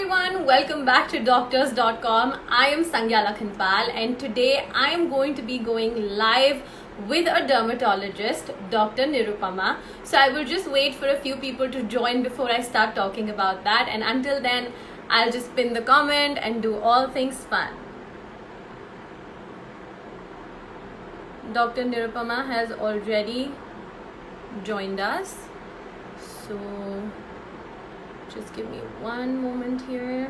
everyone, welcome back to doctors.com. I am Sangya Lakhanpal and today I am going to be going live with a dermatologist, Dr. Nirupama. So I will just wait for a few people to join before I start talking about that, and until then I'll just pin the comment and do all things fun. Dr. Nirupama has already joined us. So just give me one moment here.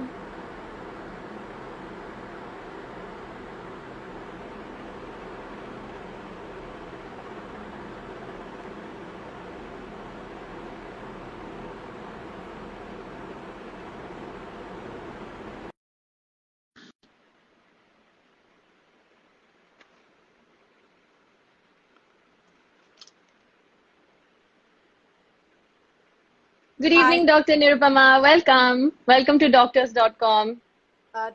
Good Hi, evening, Dr. Nirupama. Welcome. Welcome to doctors.com.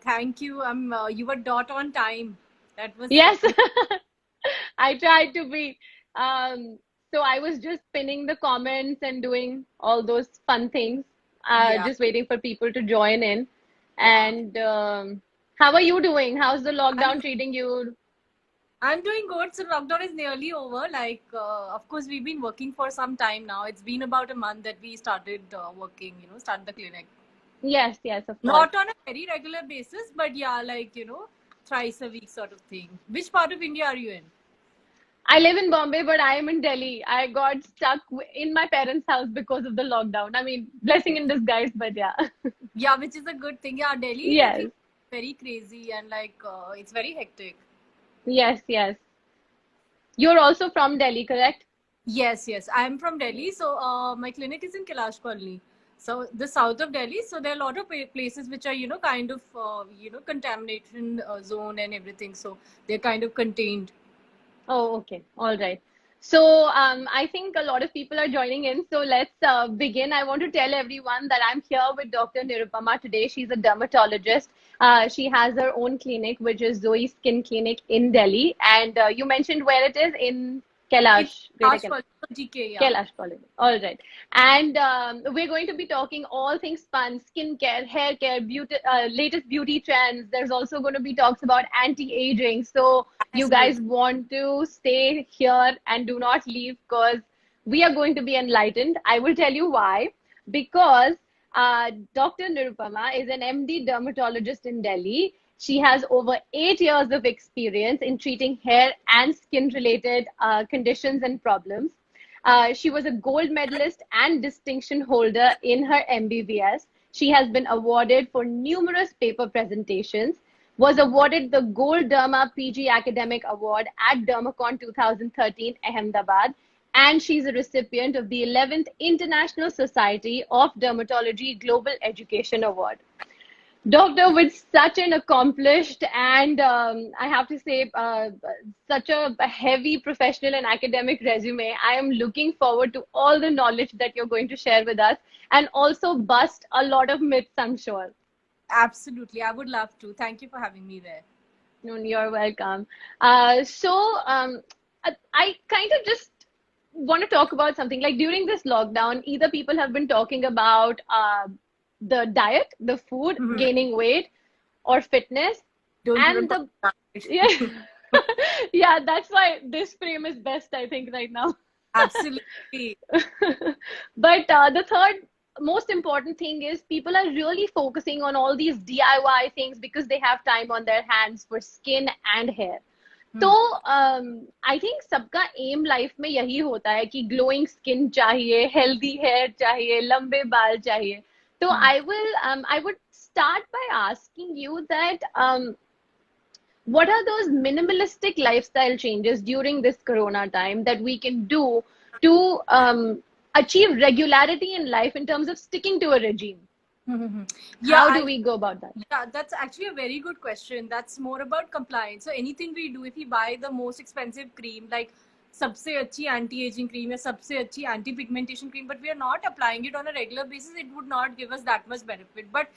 thank you. You were dot on time. That was Yes, I tried to be. So I was just pinning the comments and doing all those fun things, yeah, just waiting for people to join in. yeah. And how are you doing? How's the I'm lockdown treating you? I'm doing good. So lockdown is nearly over. Of course, we've been working for some time now. It's been about a month that we started working. Start the clinic. Yes, yes, of course. Not on a very regular basis, but yeah, thrice a week sort of thing. Which part of India are you in? I live in Bombay, but I am in Delhi. I got stuck in my parents' house because of the lockdown. I mean, blessing in disguise, but yeah. Yeah, which is a good thing. Yeah, Delhi lately Yes, very crazy and it's very hectic. yes, yes. You're also from Delhi, correct? Yes, yes. I'm from Delhi. So my clinic is in Kailash Colony. So the south of Delhi. So there are a lot of places which are, contamination zone and everything. So they're kind of contained. Oh, okay. All right. So, I think a lot of people are joining in. So let's begin. I want to tell everyone that I'm here with Dr. Nirupama today. She's a dermatologist. She has her own clinic, which is Zoe Skin Clinic in Delhi. And you mentioned where it is in It's Kailash, Greater Kailash Kailash. Colony, GK, yeah. Kailash College. All right. And we're going to be talking all things fun, skincare, hair care, beauty, latest beauty trends. There's also going to be talks about anti-aging. So you guys Absolutely. want to stay here and do not leave because we are going to be enlightened. I will tell you why. Because Dr. Nirupama is an MD dermatologist in Delhi. She has over 8 years of experience in treating hair and skin related conditions and problems. She was a gold medalist and distinction holder in her MBBS. She has been awarded for numerous paper presentations, was awarded the Gold Derma PG Academic Award at Dermacon 2013 Ahmedabad, and she's a recipient of the 11th International Society of Dermatology Global Education Award. Doctor, with such an accomplished and I have to say, such a heavy professional and academic resume, I am looking forward to all the knowledge that you're going to share with us and also bust a lot of myths, I'm sure. Absolutely. I would love to. Thank you for having me there. No, you're welcome. I kind of just want to talk about something like during this lockdown, either people have been talking about the diet, the food, Mhm. gaining weight, or fitness, Don't even and talk the about it. yeah, yeah, that's why this frame is best, I think, right now. Absolutely. But the third most important thing is people are really focusing on all these DIY things because they have time on their hands for skin and hair. तो Hmm. I think सबका am life में यही होता है कि glowing skin चाहिए, healthy hair चाहिए, लंबे बाल चाहिए. तो Hmm. I would start by asking you that what are those minimalistic lifestyle changes during this corona time that we can do to achieve regularity in life in terms of sticking to a regime? Mhm. Yeah, How do I we go about that? Yeah, that's actually a very good question. That's more about compliance. So anything we do, if we buy the most expensive cream, like सबसे अच्छी anti-aging cream या सबसे अच्छी anti-pigmentation cream, but we are not applying it on a regular basis, it would not give us that much benefit. But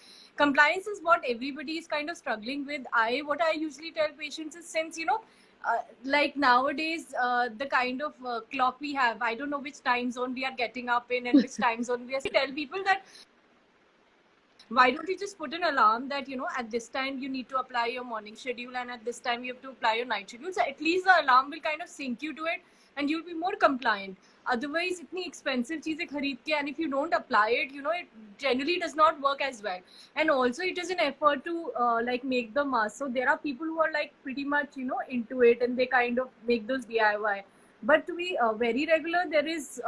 compliance is what everybody is kind of struggling with. What I usually tell patients is since like nowadays, the kind of clock we have, I don't know which time zone we are getting up in and which time zone we are. Tell people that Why don't you just put an alarm that, at this time you need to apply your morning schedule and at this time you have to apply your night schedule? So at least the alarm will kind of sync you to it and you'll be more compliant. Otherwise, itni expensive cheezein khareed ke, and if you don't apply it, it generally does not work as well. And also it is an effort to like make the mask. So there are people who are like pretty much, into it and they kind of make those DIY. But to be very regular, there is,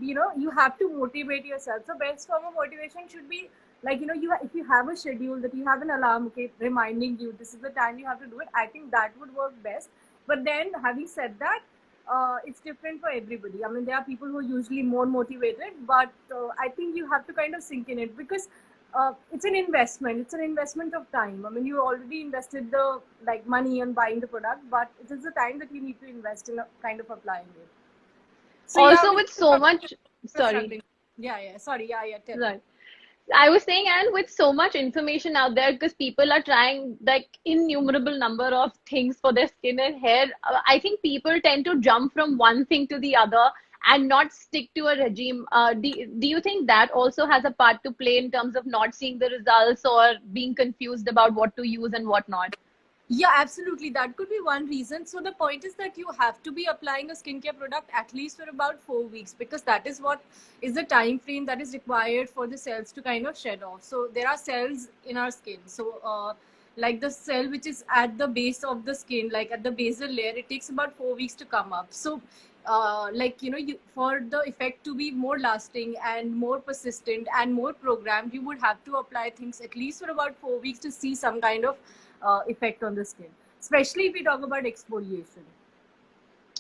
you have to motivate yourself. So best form of motivation should be like, if you have a schedule, that you have an alarm, okay, reminding you this is the time you have to do it. I think that would work best. But then having said that, it's different for everybody. I mean, there are people who are usually more motivated, but I think you have to kind of sink in it, because it's an investment. It's an investment of time. I mean, you already invested the like money on buying the product, but it is the time that you need to invest in kind of applying it. So yeah, Also, with so much, sorry, yeah, sorry, yeah, tell me. sorry. I was saying, and with so much information out there, because people are trying like innumerable number of things for their skin and hair, I think people tend to jump from one thing to the other and not stick to a regime. Do you think that also has a part to play in terms of not seeing the results or being confused about what to use and what not? Yeah, absolutely. That could be one reason. So the point is that you have to be applying a skincare product at least for about 4 weeks, because that is what is the time frame that is required for the cells to kind of shed off. So there are cells in our skin. So like the cell which is at the base of the skin, like at the basal layer, it takes about 4 weeks to come up. So like, for the effect to be more lasting and more persistent and more programmed, you would have to apply things at least for about 4 weeks to see some kind of effect on the skin, especially if we talk about exfoliation.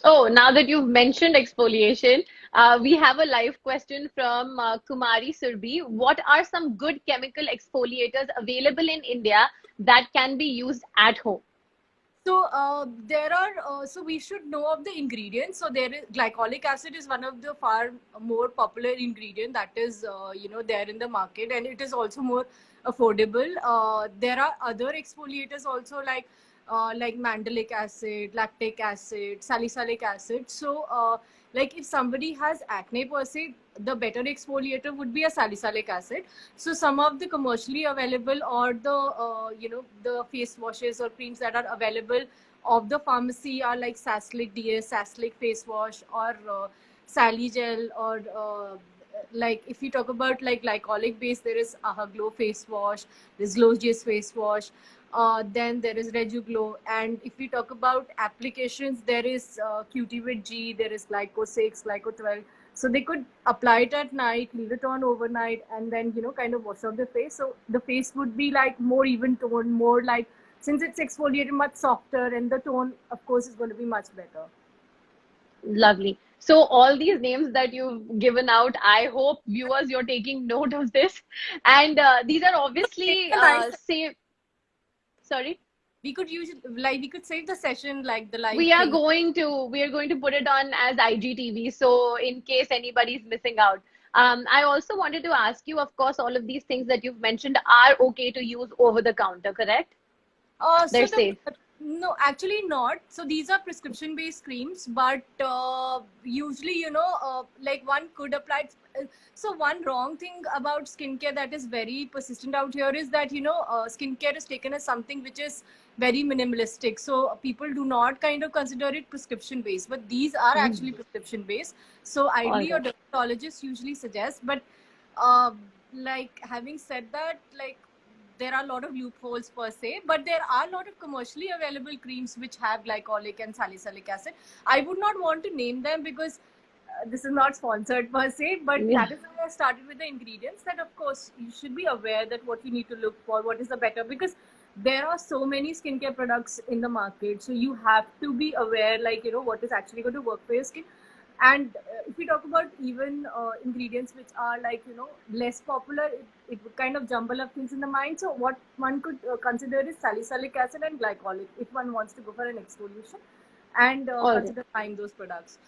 Oh, now that you've mentioned exfoliation, we have a live question from Kumari Surbi. What are some good chemical exfoliators available in India that can be used at home? So there are, so we should know of the ingredients. So there is glycolic acid is one of the far more popular ingredient that is, there in the market, and it is also more affordable. There are other exfoliators also, like mandelic acid, lactic acid, salicylic acid. So like if somebody has acne per se, the better exfoliator would be a salicylic acid. So some of the commercially available, or the the face washes or creams that are available of the pharmacy are like Salicylic DS, Salicylic face wash, or Sally gel, or like if you talk about like glycolic base, there is Aha Glow face wash, there's Glow G's face wash, then there is Reju Glow. And if we talk about applications, there is Cutivit G, there is Glyco 6, Glyco 12. So they could apply it at night, leave it on overnight, and then kind of wash out the face. So the face would be like more even tone, more like, since it's exfoliated, much softer, and the tone, of course, is going to be much better. Lovely. So all these names that you've given out, I hope viewers you're taking note of this. And these are obviously safe. Sorry. We could use like we could save the session like the live We are thing. going to put it on as IGTV, so in case anybody's missing out. I also wanted to ask you, of course, all of these things that you've mentioned are okay to use over the counter, correct? They're safe. No, actually not. So these are prescription based creams, but usually, like one could apply. So one wrong thing about skincare that is very persistent out here is that, skincare is taken as something which is very minimalistic. So people do not kind of consider it prescription based, but these are actually prescription based. So ideally, your dermatologist usually suggests, but like having said that, like, there are a lot of loopholes per se, but there are a lot of commercially available creams which have glycolic and salicylic acid. I would not want to name them because this is not sponsored per se, but that is why I started with the ingredients, that of course you should be aware that what you need to look for, what is the better, because there are so many skincare products in the market. So you have to be aware, like, what is actually going to work for your skin. And if we talk about even ingredients which are like, less popular, it would kind of jumble up things in the mind. So what one could consider is salicylic acid and glycolic if one wants to go for an exfoliation, and consider buying those products,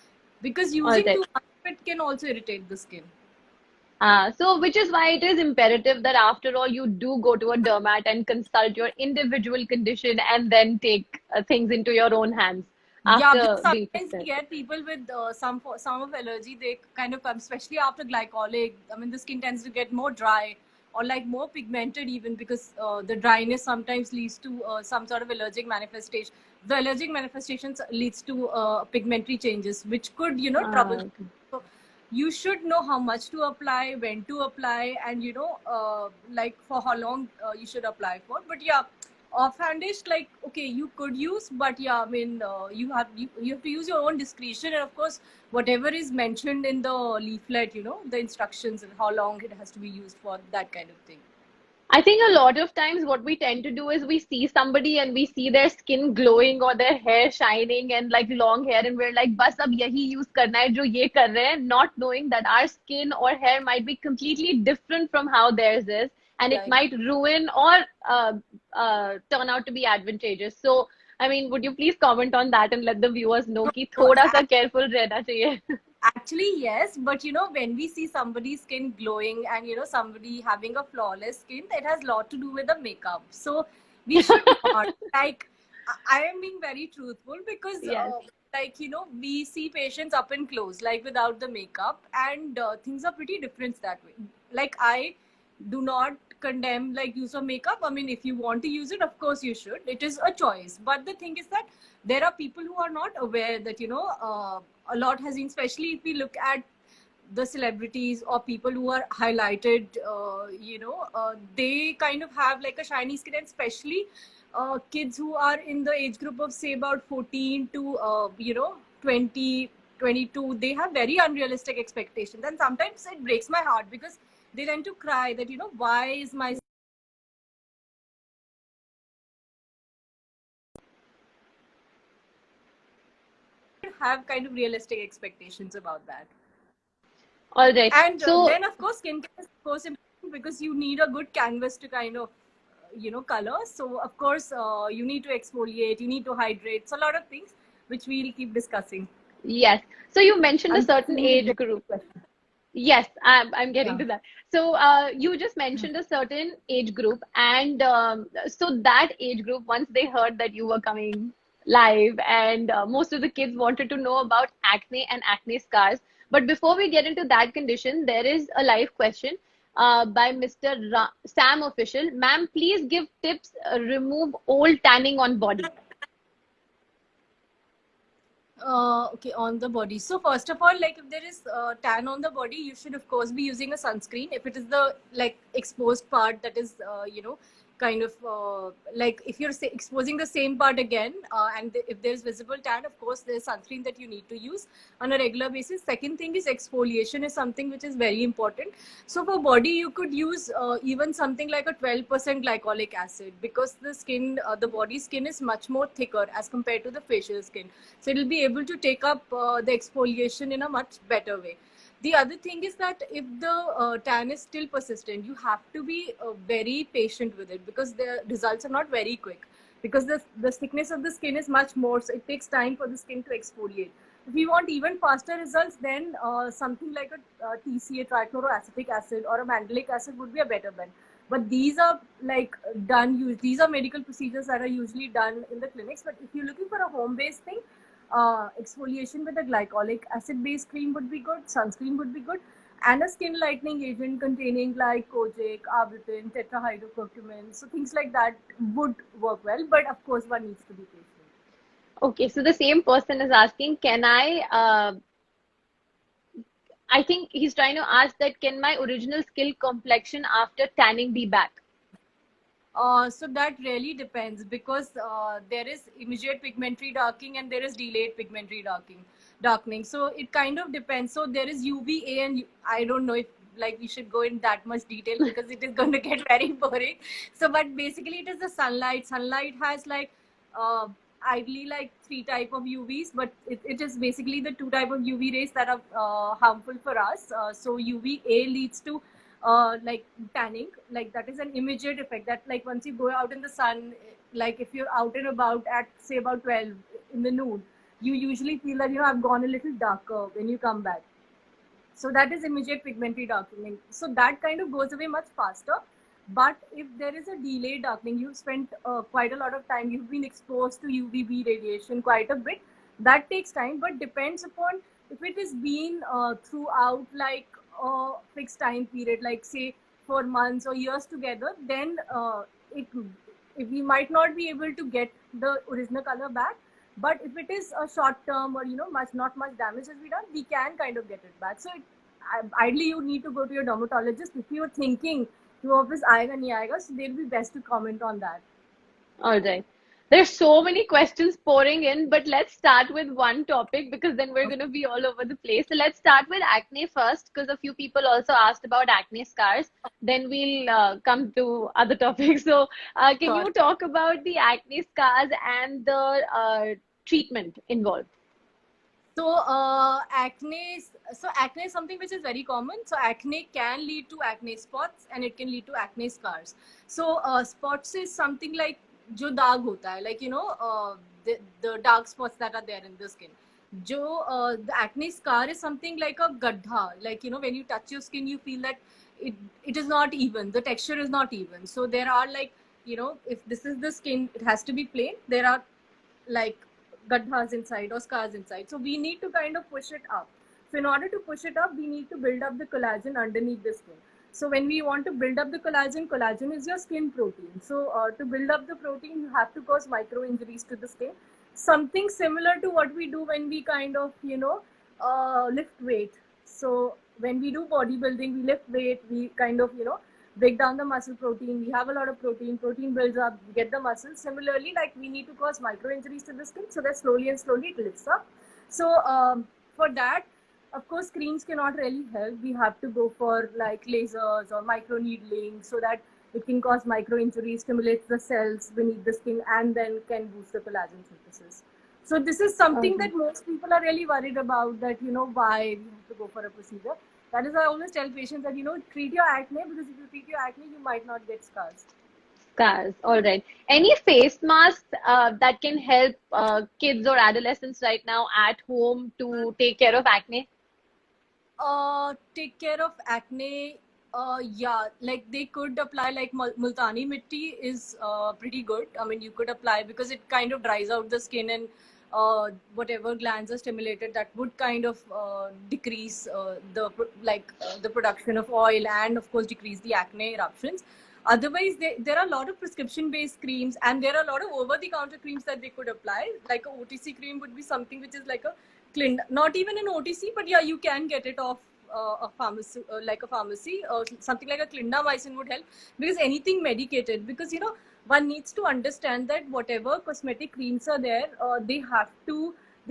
because using too much of it can also irritate the skin. So which is why it is imperative that after all you do go to a dermat and consult your individual condition and then take things into your own hands. Yeah, sometimes we get people with some of allergy. They kind of come, especially after glycolic. I mean, the skin tends to get more dry, or like more pigmented even, because the dryness sometimes leads to some sort of allergic manifestation. The allergic manifestations leads to pigmentary changes, which could, you know, trouble. Okay. So you should know how much to apply, when to apply, and you know, like for how long you should apply for. But yeah, offhandish, like, okay, you could use, but yeah, I mean, you have to use your own discretion, and of course, whatever is mentioned in the leaflet, you know, the instructions and how long it has to be used for, that kind of thing. I think a lot of times what we tend to do is we see somebody and we see their skin glowing or their hair shining and like long hair, and we're like, बस अब यही use करना है जो ये कर रहे हैं, not knowing that our skin or hair might be completely different from how theirs is, and it Right. might ruin or turn out to be advantageous. So, I mean, would you please comment on that and let the viewers know No, कि no, थोड़ा सा careful रहना चाहिए? actually, yes, but you know, when we see somebody's skin glowing and you know somebody having a flawless skin, that has a lot to do with the makeup. So we should not, like. I am being very truthful because, Yes. like, you know, we see patients up and close, like without the makeup, and things are pretty different that way. Like, I do not condemn like use of makeup. I mean, if you want to use it, of course you should. It is a choice. But the thing is that there are people who are not aware that, you know, a lot has been, especially if we look at the celebrities or people who are highlighted, they kind of have like a shiny skin, and especially kids who are in the age group of say about 14 to 20, 22. They have very unrealistic expectations, and sometimes it breaks my heart because they tend to cry that, you know, why is my have kind of realistic expectations about that. All right. And So, then of course skincare is of course important because you need a good canvas to kind of color. So of course you need to exfoliate, you need to hydrate. So a lot of things which we'll keep discussing. yes. So you mentioned a I'm certain guessing you age get group. the question. Yes, I'm getting Yeah. to that. So you just mentioned a certain age group, and so that age group, once they heard that you were coming live, and most of the kids wanted to know about acne and acne scars. But before we get into that condition, there is a live question by Mr. Sam Official. Ma'am, please give tips, remove old tanning on body. Okay, on the body. So first of all, like if there is tan on the body, you should of course be using a sunscreen. If it is the like exposed part that is, kind of like if you're exposing the same part again, and if there's visible tan, of course there's sunscreen that you need to use on a regular basis. Second thing is exfoliation is something which is very important. So for body, you could use even something like a 12% glycolic acid, because the skin, the body skin is much more thicker as compared to the facial skin. So it will be able to take up the exfoliation in a much better way. The other thing is that if the tan is still persistent, you have to be very patient with it because the results are not very quick, because the thickness of the skin is much more, so it takes time for the skin to exfoliate. If you want even faster results, then something like a TCA, trichloroacetic acid, or a mandelic acid would be a better bet. But these are like these are medical procedures that are usually done in the clinics. But if you're looking for a home-based thing, exfoliation with a glycolic acid-based cream would be good, sunscreen would be good, and a skin lightening agent containing like kojic, arbutin, tetrahydrocurcumin. So things like that would work well, but of course one needs to be patient. Okay, so the same person is asking, can I think he's trying to ask that can my original skin complexion after tanning be back? So that really depends, because there is immediate pigmentary darkening and there is delayed pigmentary darkening. So it kind of depends. So there is UVA, and I don't know if like we should go in that much detail because it is going to get very boring. So, but basically it is the sunlight. Sunlight has like uh, ideally like 3 type of UVs, but it is basically the 2 type of UV rays that are harmful for us. So UVA leads to like tanning, like that is an immediate effect, that like once you go out in the sun, like if you're out and about at say about 12 in the noon, you usually feel that, you know, I've gone a little darker when you come back. So that is immediate pigmentary darkening. So that kind of goes away much faster. But if there is a delayed darkening, you've spent quite a lot of time, you've been exposed to UVB radiation quite a bit, that takes time, but depends upon if it is been throughout like a fixed time period, like say for months or years together, then it if we might not be able to get the original color back. But if it is a short term or not much damage has been done, we can kind of get it back. So ideally you need to go to your dermatologist if you're thinking कि वापस आएगा नहीं आएगा, so they'll be best to comment on that. All right. There's so many questions pouring in, but let's start with one topic because then we're going to be all over the place. So let's start with acne first because a few people also asked about acne scars. Then we'll come to other topics. So can you talk about the acne scars and the treatment involved? So acne is something which is very common. So acne can lead to acne spots and it can lead to acne scars. So spots is something like जो दाग होता है, like the dark spots that are there in the skin. The acne scar is something like a gadha, like when you touch your skin you feel that it is not even, the texture is not even. So there are like if this is the skin, it has to be plain. There are like gadhas inside or scars inside, so we need to kind of push it up. So in order to push it up, we need to build up the collagen underneath the skin. So when we want to build up the collagen is your skin protein. So to build up the protein, you have to cause micro injuries to the skin. Something similar to what we do when we kind of, lift weight. So when we do bodybuilding, we lift weight, we kind of, break down the muscle protein. We have a lot of protein builds up, we get the muscle. Similarly, like we need to cause micro injuries to the skin so that slowly and slowly it lifts up. So for that, of course, creams cannot really help. We have to go for like lasers or micro needling so that it can cause micro injuries, stimulates the cells beneath the skin, and then can boost the collagen synthesis. So this is something that most people are really worried about, that why we have to go for a procedure. That is why I always tell patients that treat your acne, because if you treat your acne, you might not get scars. Scars, all right. Any face masks that can help kids or adolescents right now at home to take care of acne? Take care of acne, yeah, like they could apply like multani mitti is pretty good. I mean, you could apply because it kind of dries out the skin, and whatever glands are stimulated, that would kind of decrease the production of oil, and of course decrease the acne eruptions. Otherwise, there are a lot of prescription-based creams, and there are a lot of over-the-counter creams that they could apply. Like a OTC cream would be something which is like a not even an OTC, but yeah, you can get it off a pharmacy, or something like a clindamycin would help, because anything medicated, because one needs to understand that whatever cosmetic creams are there, they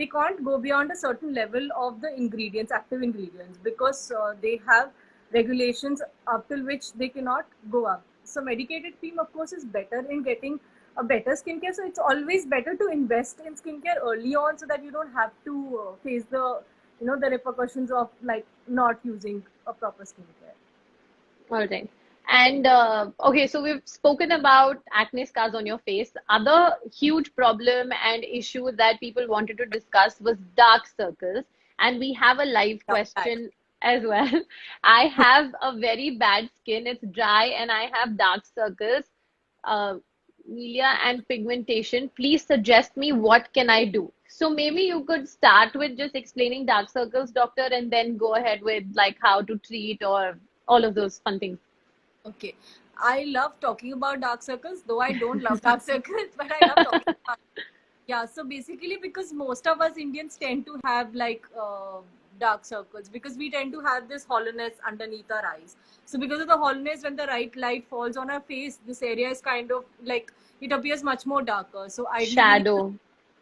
can't go beyond a certain level of the ingredients, active ingredients, because they have regulations up till which they cannot go up. So medicated cream, of course, is better in getting a better skincare. So it's always better to invest in skincare early on, so that you don't have to face the the repercussions of like not using a proper skincare. All right. And okay, so we've spoken about acne scars on your face. Other huge problem and issue that people wanted to discuss was dark circles. And we have a live question as well. I have a very bad skin. It's dry and I have dark circles, melia and pigmentation. Please suggest me what can I do? So maybe you could start with just explaining dark circles, doctor, and then go ahead with like how to treat or all of those fun things. Okay. I love talking about dark circles, though I don't love dark circles, but I love talking about it. Yeah, so basically because most of us Indians tend to have like dark circles, because we tend to have this hollowness underneath our eyes. So because of the hollowness, when the right light falls on our face, this area is kind of like, it appears much more darker. So I shadow.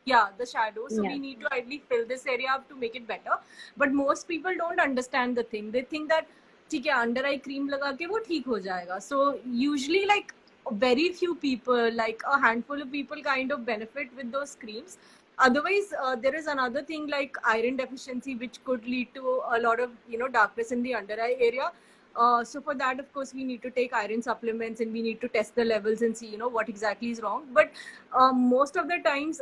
Yeah, the shadow. So we need to ideally fill this area up to make it better. But most people don't understand the thing. They think that ठीक है, under eye cream लगा के वो ठीक हो जाएगा. So usually like very few people, like a handful of people kind of benefit with those creams. Otherwise, there is another thing like iron deficiency, which could lead to a lot of darkness in the under eye area. So for that, of course, we need to take iron supplements, and we need to test the levels and see what exactly is wrong. But most of the times,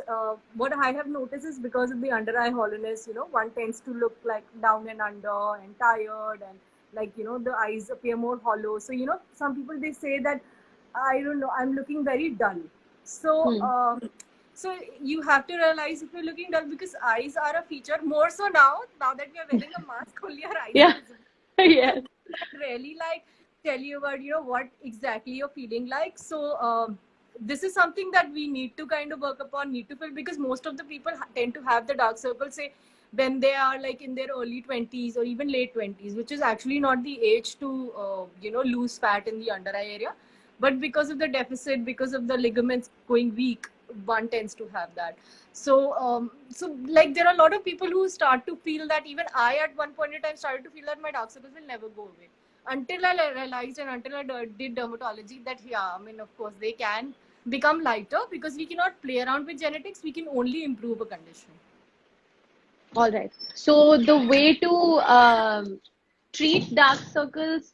what I have noticed is because of the under eye hollowness, one tends to look like down and under and tired, and like the eyes appear more hollow. So some people, they say that I don't know, I'm looking very dull. So so you have to realize if you're looking dull, because eyes are a feature, more so now that we are wearing a mask, only our eyes are visible. Yes. Really, like tell you about what exactly you're feeling like. So this is something that we need to kind of work upon, need to feel, because most of the people tend to have the dark circles, say, when they are like in their early 20s or even late 20s, which is actually not the age to lose fat in the under eye area. But because of the deficit, because of the ligaments going weak, one tends to have that. So like there are a lot of people who start to feel that, even I at one point in time started to feel that my dark circles will never go away, until I realized and until I did dermatology, that yeah, I mean, of course they can become lighter, because we cannot play around with genetics. We can only improve a condition. All right. So the way to treat dark circles.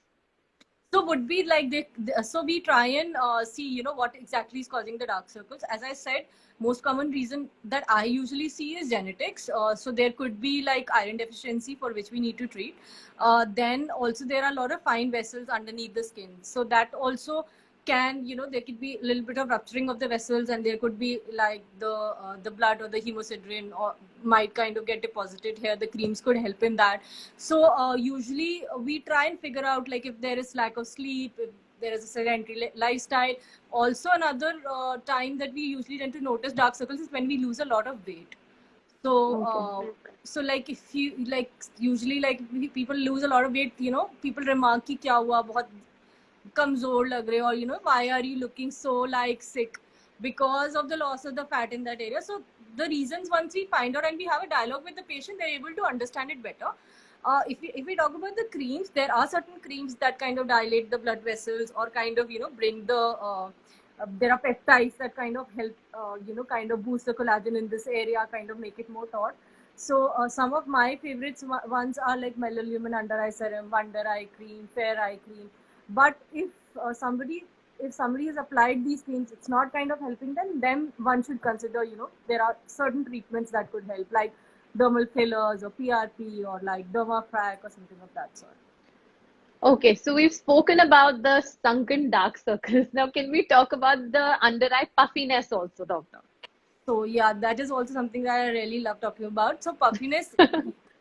So would be like so we try and see what exactly is causing the dark circles. As I said, most common reason that I usually see is genetics. So there could be like iron deficiency, for which we need to treat. Then also there are a lot of fine vessels underneath the skin, so that also can, there could be a little bit of rupturing of the vessels, and there could be like the blood or the hemosiderin or might kind of get deposited here. The creams could help in that. So usually we try and figure out, like, if there is lack of sleep, if there is a sedentary lifestyle. Also another time that we usually tend to notice dark circles is when we lose a lot of weight. So Okay. so like, if you like, usually like people lose a lot of weight, people remark ki kya hua, bahut kamzor lag rahe, or why are you looking so like sick, because of the loss of the fat in that area. So the reasons, once we find out and we have a dialogue with the patient, they're able to understand it better. If we talk about the creams, there are certain creams that kind of dilate the blood vessels, or kind of bring the there are peptides that kind of help kind of boost the collagen in this area, kind of make it more taut. So some of my favorites ones are like Melaleumin under eye serum, Wonder Eye cream, Fair Eye cream. But if somebody has applied these creams, it's not kind of helping them, then one should consider, there are certain treatments that could help, like dermal fillers or PRP, or like Dermafrac or something of that sort. Okay, so we've spoken about the sunken dark circles. Now, can we talk about the under eye puffiness also, doctor? So yeah, that is also something that I really love talking about. So puffiness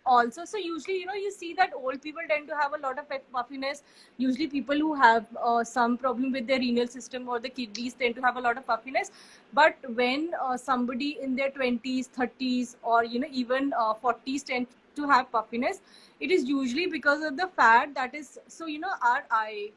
also. So usually, you see that old people tend to have a lot of puffiness. Usually people who have some problem with their renal system or the kidneys tend to have a lot of puffiness. But when somebody in their 20s, 30s, or even 40s tend to have puffiness, it is usually because of the fat that is. So our eye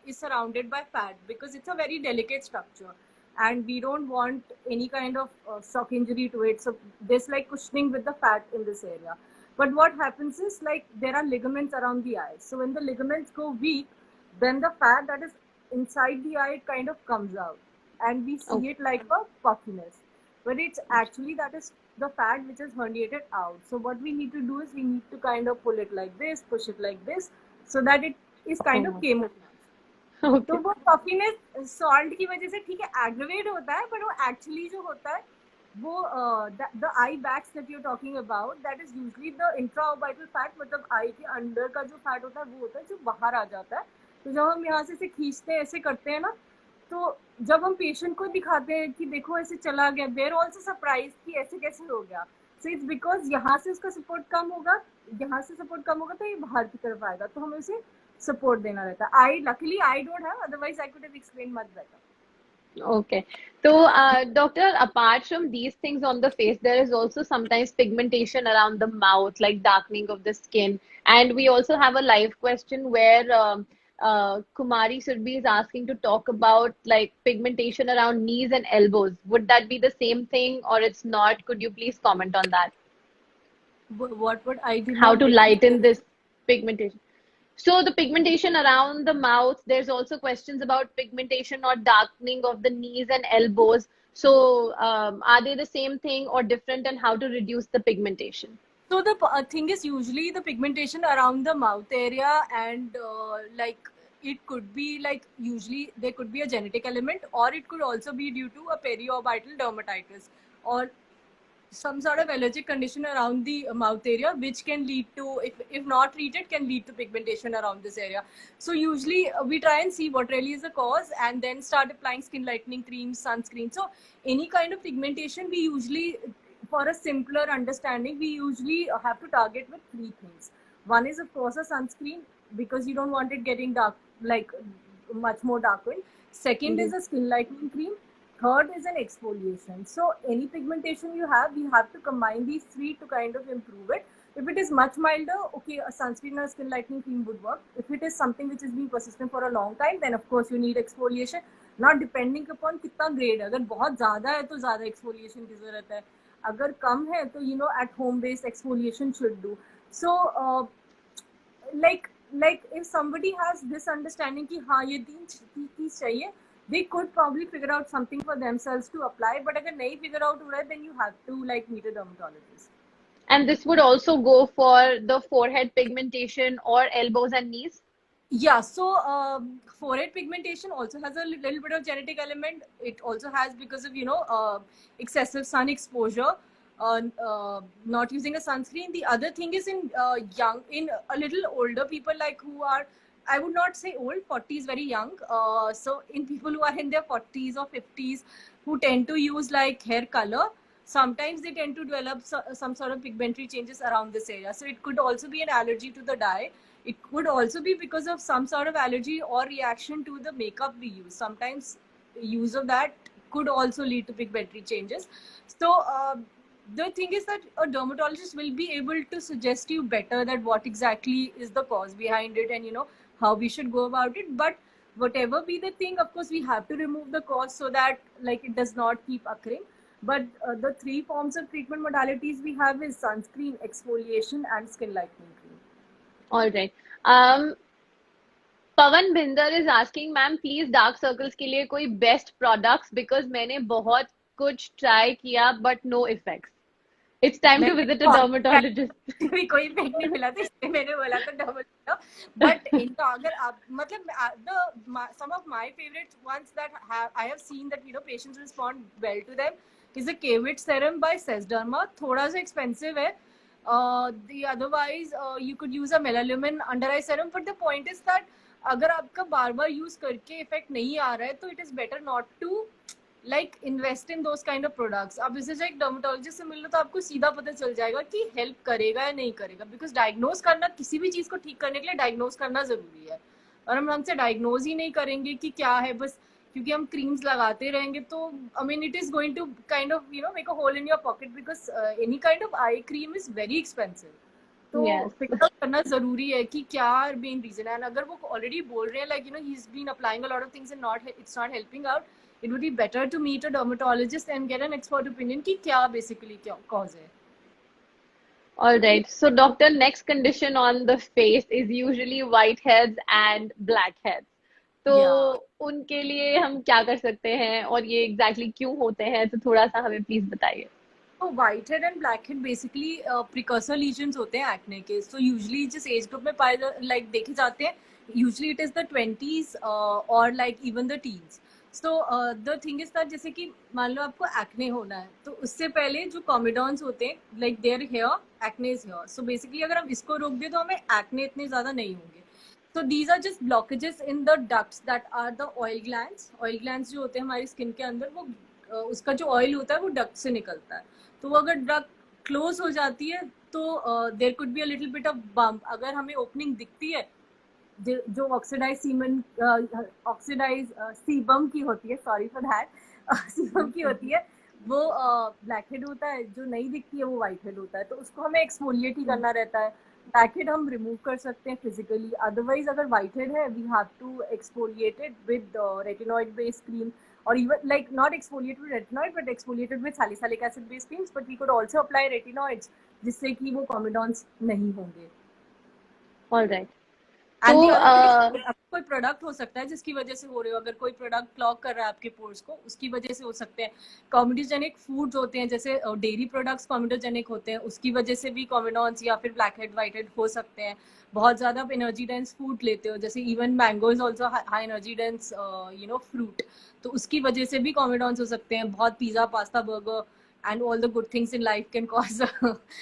is surrounded by fat, because it's a very delicate structure, and we don't want any kind of shock injury to it. So there's like cushioning with the fat in this area. But what happens is, like, there are ligaments around the eye. So when the ligaments go weak, then the fat that is inside the eye kind of comes out, and we Oh, see it like a puffiness. But it's actually that is the fat which is herniated out. So what we need to do is we need to kind of pull it like this, push it like this, so that it is kind of oh, camouflage. तो okay. वो puffiness salt की वजह से ठीक है aggravate होता है, पर वो एक्चुअली जो होता है वो the eye bags that you talking about, that is usually the intraorbital fat, मतलब आई के अंदर का जो फैट होता है वो होता है जो बाहर आ जाता है. तो जब हम यहाँ से इसे खींचते हैं, ऐसे करते हैं ना, तो जब हम पेशेंट को दिखाते हैं कि देखो ऐसे चला गया, देर ऑल्सो सरप्राइज कि ऐसे कैसे हो गया. सो इट्स बिकॉज यहाँ से उसका सपोर्ट कम होगा, यहाँ से सपोर्ट कम होगा, तो ये बाहर की तरफ आएगा, तो हमें उसे support देना रहता है. Luckily I don't have, otherwise I could have explained much better. Okay. So, doctor, apart from these things on the face, there is also sometimes pigmentation around the mouth, like darkening of the skin. And we also have a live question where Kumari Surbhi is asking to talk about like pigmentation around knees and elbows. Would that be the same thing or it's not? Could you please comment on that? What I did How not to get you. lighten this pigmentation? So the pigmentation around the mouth, there's also questions about pigmentation or darkening of the knees and elbows. So are they the same thing or different, and how to reduce the pigmentation? So the thing is, usually the pigmentation around the mouth area, and like, it could be like, usually there could be a genetic element, or it could also be due to a periorbital dermatitis, or some sort of allergic condition around the mouth area, which can lead to, if not treated, can lead to pigmentation around this area. So usually we try and see what really is the cause, and then start applying skin lightening creams, sunscreen. So any kind of pigmentation, we usually, for a simpler understanding, we usually have to target with three things. One is, of course, a sunscreen, because you don't want it getting like much more darkened. Second is a skin lightening cream. Third is an exfoliation. So any pigmentation you have, we have to combine these three to kind of improve it. If it is much milder, okay, a sunscreen or a skin lightening cream would work. If it is something which is being persistent for a long time, then of course you need exfoliation. Not depending upon कितना grade है. अगर बहुत ज़्यादा है तो ज़्यादा exfoliation की ज़रूरत है. अगर कम है तो at home based exfoliation should do. So like if somebody has this understanding कि हाँ ये तीन चीज चाहिए, they could probably figure out something for themselves to apply. But अगर नहीं figure out हो रहा है, then you have to like meet a dermatologist. And this would also go for the forehead pigmentation or elbows and knees? Yeah, so forehead pigmentation also has a little bit of genetic element. It also has because of excessive sun exposure, not using a sunscreen. The other thing is in a little older people, like who are, I would not say old, 40 is very young. So in people who are in their 40s or 50s who tend to use like hair color, sometimes they tend to develop some sort of pigmentary changes around this area. So it could also be an allergy to the dye. It could also be because of some sort of allergy or reaction to the makeup we use. Sometimes use of that could also lead to pigmentary changes. So the thing is that a dermatologist will be able to suggest you better that what exactly is the cause behind it and how we should go about it. But whatever be the thing, of course we have to remove the cause so that like it does not keep occurring. But the three forms of treatment modalities we have is sunscreen, exfoliation and skin lightening cream. All right. Pavan Bhinder is asking, ma'am, please dark circles के लिए कोई best products because मैंने बहुत कुछ try किया but no effects. It's time to visit a dermatologist. कोई effect नहीं मिला था इसलिए मैंने बोला था dermatologist. But इनका अगर आप मतलब some of my favorite ones that I have seen that patients respond well to them is a K-Vit serum by Sesderma. थोड़ा सा expensive है. The otherwise you could use a Melaleumin under eye serum, but the point is that अगर आपका बार बार use करके effect नहीं आ रहा है तो it is better not to like invest in those kind of products. अब इसे जो एक डर्मेटोलॉजिस्ट से मिल लो तो आपको सीधा पता चल जाएगा कि हेल्प करेगा या नहीं करेगा. बिकॉज डायग्नोज करना, किसी भी चीज को ठीक करने के लिए डायग्नोज करना जरूरी है. और हम ढंग से डायग्नोज ही नहीं करेंगे कि क्या है, बस क्योंकि हम क्रीम्स लगाते रहेंगे तो I mean it is going to kind of make a hole in your pocket. Because any kind of eye cream is very expensive. तो फिगर आउट करना जरूरी है कि क्या मेन रीजन है. अगर वो ऑलरेडी बोल रहे हैं like he is been applying a lot of things and it's not helping out, it would be better to meet a dermatologist and get an expert opinion कि क्या basically क्या cause है. All right. So, doctor, next condition on the face is usually whiteheads and blackheads. तो उनके लिए हम क्या कर सकते हैं और ये exactly क्यों होते हैं, तो थोड़ा सा हमें please बताइए. तो whitehead and blackhead basically precursor lesions होते हैं acne के. So usually जिस age group में पाए like देखे जाते हैं, usually it is the 20s or like even the teens. So the thing is that जैसे कि मान लो आपको acne होना है तो उससे पहले जो comedons होते हैं like their hair, acne is here. So basically अगर हम इसको रोक दें तो हमें acne इतने ज़्यादा नहीं होंगे. So these are just blockages in the ducts that are the oil glands. Oil glands जो होते हैं हमारी skin के अंदर, वो उसका जो oil होता है वो duct से निकलता है. तो वो अगर duct close हो जाती है तो there could be a little bit of bump. अगर हमें opening दिखती है जो ऑक्सीडाइज सीबम की होती है, सॉरी फॉर दैट, सीबम की होती है, वो ब्लैक हेड होता है. जो नहीं दिखती है वो व्हाइट हेड होता है. तो उसको हमें एक्सफोलिएट ही करना रहता है. ब्लैक हेड हम रिमूव कर सकते हैं फिजिकली. अदरवाइज अगर व्हाइट हेड है we have to exfoliate it with retinoid based cream, or even like not exfoliate with retinoid but exfoliated with salicylic acid based creams. But we could also apply retinoids जिससे कि वो comedons नहीं होंगे. All right. तो कोई product हो सकता है जिसकी वजह से हो रहे हो. अगर कोई प्रोडक्ट क्लॉग कर रहा है आपके पोर्स को, उसकी वजह से हो सकते हैं. कॉमेडोजेनिक फूड्स होते हैं जैसे डेयरी प्रोडक्ट्स कॉमेडोजेनिक होते हैं, उसकी वजह से भी कॉमेडॉन्स या फिर ब्लैक हेड व्हाइट हेड हो सकते हैं. बहुत ज्यादा आप एनर्जी डेंस फूड लेते हो, जैसे even mango is also high energy dense fruit, तो उसकी वजह से भी कॉमेडॉन्स हो सकते हैं. बहुत pizza, pasta, burger and all the good things in life can cause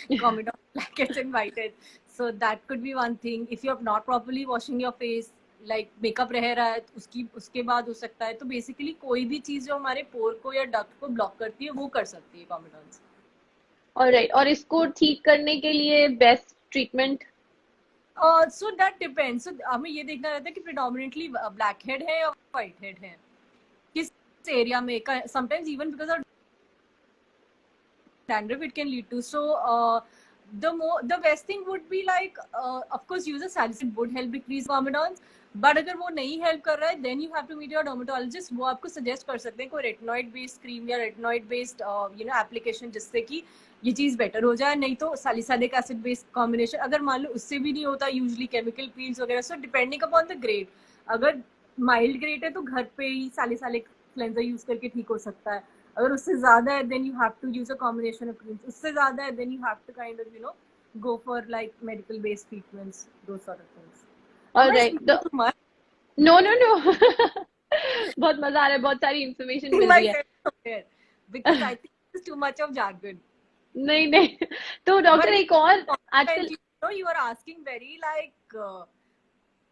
comedon, blackheads and whiteheads. So that could be one thing. If you're not properly washing your face, like makeup रह रहा है उसके बाद हो सकता है. तो basically कोई भी चीज जो हमारे पोर को या डक्ट को ब्लॉक करती है वो कर सकती है comedons. Alright. और इसको ठीक करने के लिए best treatment? So that depends. So हमें ये देखना रहता है कि predominantly black head है या white head है, किस area में. Sometimes even because of dandruff it can lead to. So the best thing would be like of course use a salicylate would help decrease comedons. But अगर वो नहीं help कर रहा है then you have to meet your dermatologist. वो आपको suggest कर सकते हैं कोई रेटिनॉइड बेस्ड क्रीम या रेटिनॉइड बेस्ड एप्लीकेशन जिससे कि ये चीज बेटर हो जाए. नहीं तो सैलिसिलिक एसिड बेस्ड कॉम्बिनेशन अगर मान लो उससे भी नहीं होता, यूजुअली केमिकल पील्स वगैरह. So depending upon the grade, अगर माइल्ड ग्रेड है तो घर पे ही सैलिसिलिक क्लेंजर यूज करके ठीक हो सकता है. अगर उससे ज्यादा है then you have to use a combination of creams. उससे ज्यादा है then you have to kind of go for like medical based treatments, those sort of things. All right. No. बहुत मजा आ रहा है, बहुत सारी इंफॉर्मेशन मिल रही है. Because I think it's too much of jargon. नहीं. तो डॉक्टर एक और आजकल you are asking very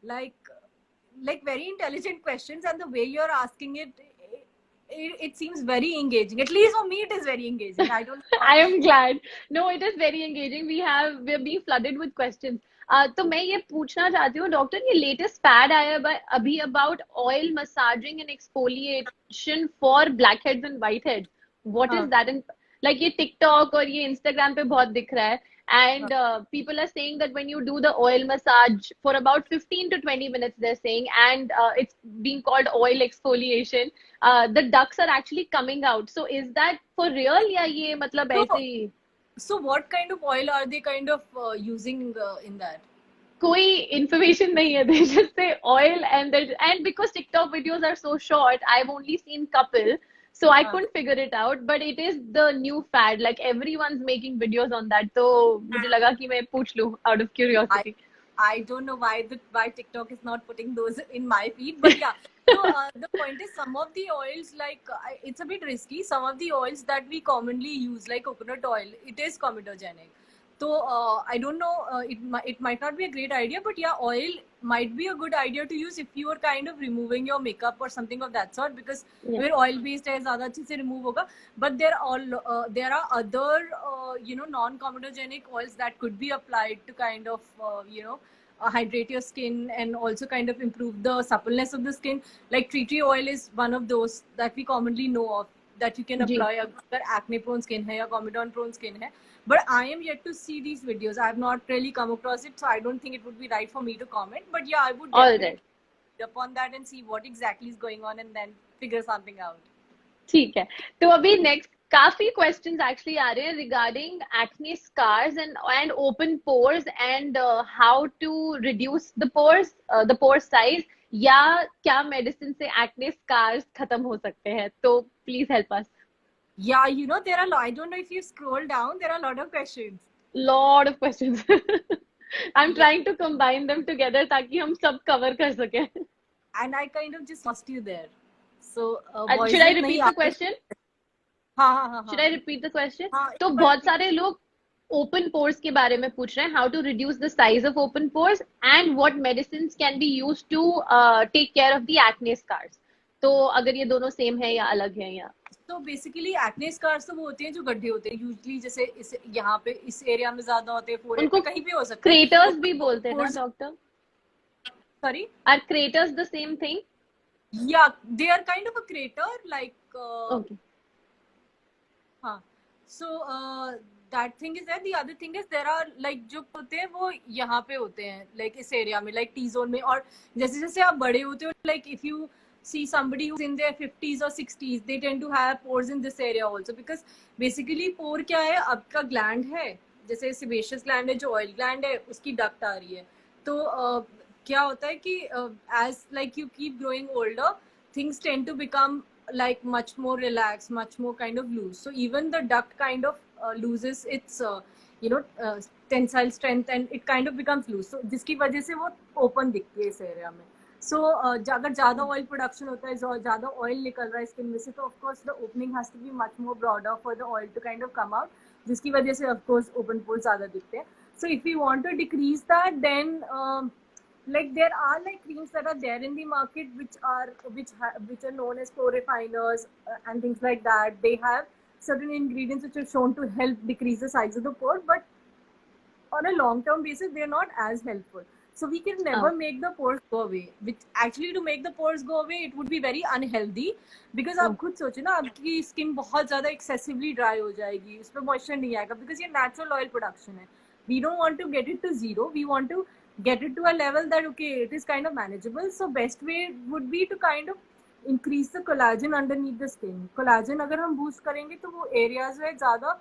like very intelligent questions, and the way you are asking it seems very engaging. At least for me it is very engaging. I don't know. I am glad. No, it is very engaging. We're being flooded with questions. तो मैं ये पूछना चाहती हूँ doctor, ये latest pad आया अभी about oil massaging and exfoliation for black heads and white heads. What is that? And like ये टिकटॉक और ये इंस्टाग्राम पे बहुत दिख रहा है. And people are saying that when you do the oil massage for about 15 to 20 minutes, they're saying, and it's being called oil exfoliation, the ducts are actually coming out. So is that for real ya ye matlab aise hi? So what kind of oil are they kind of using in that? कोई information नहीं है. They just say oil and because TikTok videos are so short, I've only seen couple. So I couldn't figure it out, but it is the new fad. Like everyone's making videos on that. So मुझे लगा कि मैं पूछ लूँ out of curiosity. I don't know why TikTok is not putting those in my feed, but yeah. So the point is, some of the oils like it's a bit risky. Some of the oils that we commonly use, like coconut oil, it is comedogenic. So I don't know. It might not be a great idea, but yeah, oil might be a good idea to use if you are kind of removing your makeup or something of that sort, because we're oil based है, ज़्यादा अच्छे से remove होगा. But there are other non-comedogenic oils that could be applied to kind of hydrate your skin and also kind of improve the suppleness of the skin. Like tea oil is one of those that we commonly know of that you can apply अगर acne prone skin है या comedon prone skin है. But I am yet to see these videos. I have not really come across it, so I don't think it would be right for me to comment. But yeah, I would definitely read upon that and see what exactly is going on and then figure something out. ठीक है. तो अभी next काफी questions actually आ रहे हैं regarding acne scars and open pores and how to reduce the pore size, या क्या medicine से acne scars खत्म हो सकते हैं. तो please help us. Yeah, there are I don't know if you scroll down, there are a lot of questions. Lot of questions. I'm trying to combine them together ताकि हम सब cover कर सकें. And I kind of just lost you there. So should I repeat the question? हाँ. Should I repeat the question? तो बहुत सारे लोग open pores के बारे में पूछ रहे हैं, how to reduce the size of open pores and what medicines can be used to take care of the acne scars. तो अगर ये दोनों same है या अलग है या? तो बेसिकली एक्ने स्कार्स तो वो होते हैं जो गड्ढे होते हैं, यूजुअली जैसे इस यहाँ पे इस एरिया में ज्यादा होते हैं, फोरहेड पे कहीं भी हो सकते हैं. क्रेटर्स भी बोलते हैं ना doctor? Sorry, are craters the same thing? या they are kind of a crater like okay. हाँ. So that thing is there. The other thing is there are like जो होते हैं वो यहाँ पे होते हैं like इस एरिया में like T zone में. और जैसे जैसे आप बड़े होते हो like if you see somebody who's in their 50s or 60s, they tend to have pores in this area also, because basically pore क्या है, आपका gland है, जैसे sebaceous gland है जो oil gland है, उसकी duct आ रही है. तो क्या होता है कि as like you keep growing older, things tend to become like much more relaxed, much more kind of loose. So even the duct kind of loses its tensile strength and it kind of becomes loose. So जिसकी वजह से वो open दिखती है इस area में. So अगर ज़्यादा ऑयल प्रोडक्शन होता है, ज़्यादा ऑयल निकल रहा है स्किन में से, तो of course the opening has to be much more broader for the oil to kind of come out, जिसकी वजह से ऑफकोर्स ओपन पोर्स ज़्यादा दिखते हैं. So if you want to decrease that then like there are like creams that are there in the market which are known as pore refiners and things like that. They have certain ingredients which are shown to help decrease the size of the pore, but on a long term basis they are not as helpful. So we can never make the pores go away, which actually to make the pores go away it would be very unhealthy, because आप खुद सोचो ना, आपकी skin बहुत ज्यादा excessively dry हो जाएगी, उस पर मॉइस्चर नहीं आएगा, बिकॉज ये नेचुरल ऑयल प्रोडक्शन है. We don't want to get it to zero, we want to get it to a level that okay, it is kind of manageable. So best way would be to kind of increase the collagen underneath the skin. Collagen अगर हम boost करेंगे तो वो areas में ज़्यादा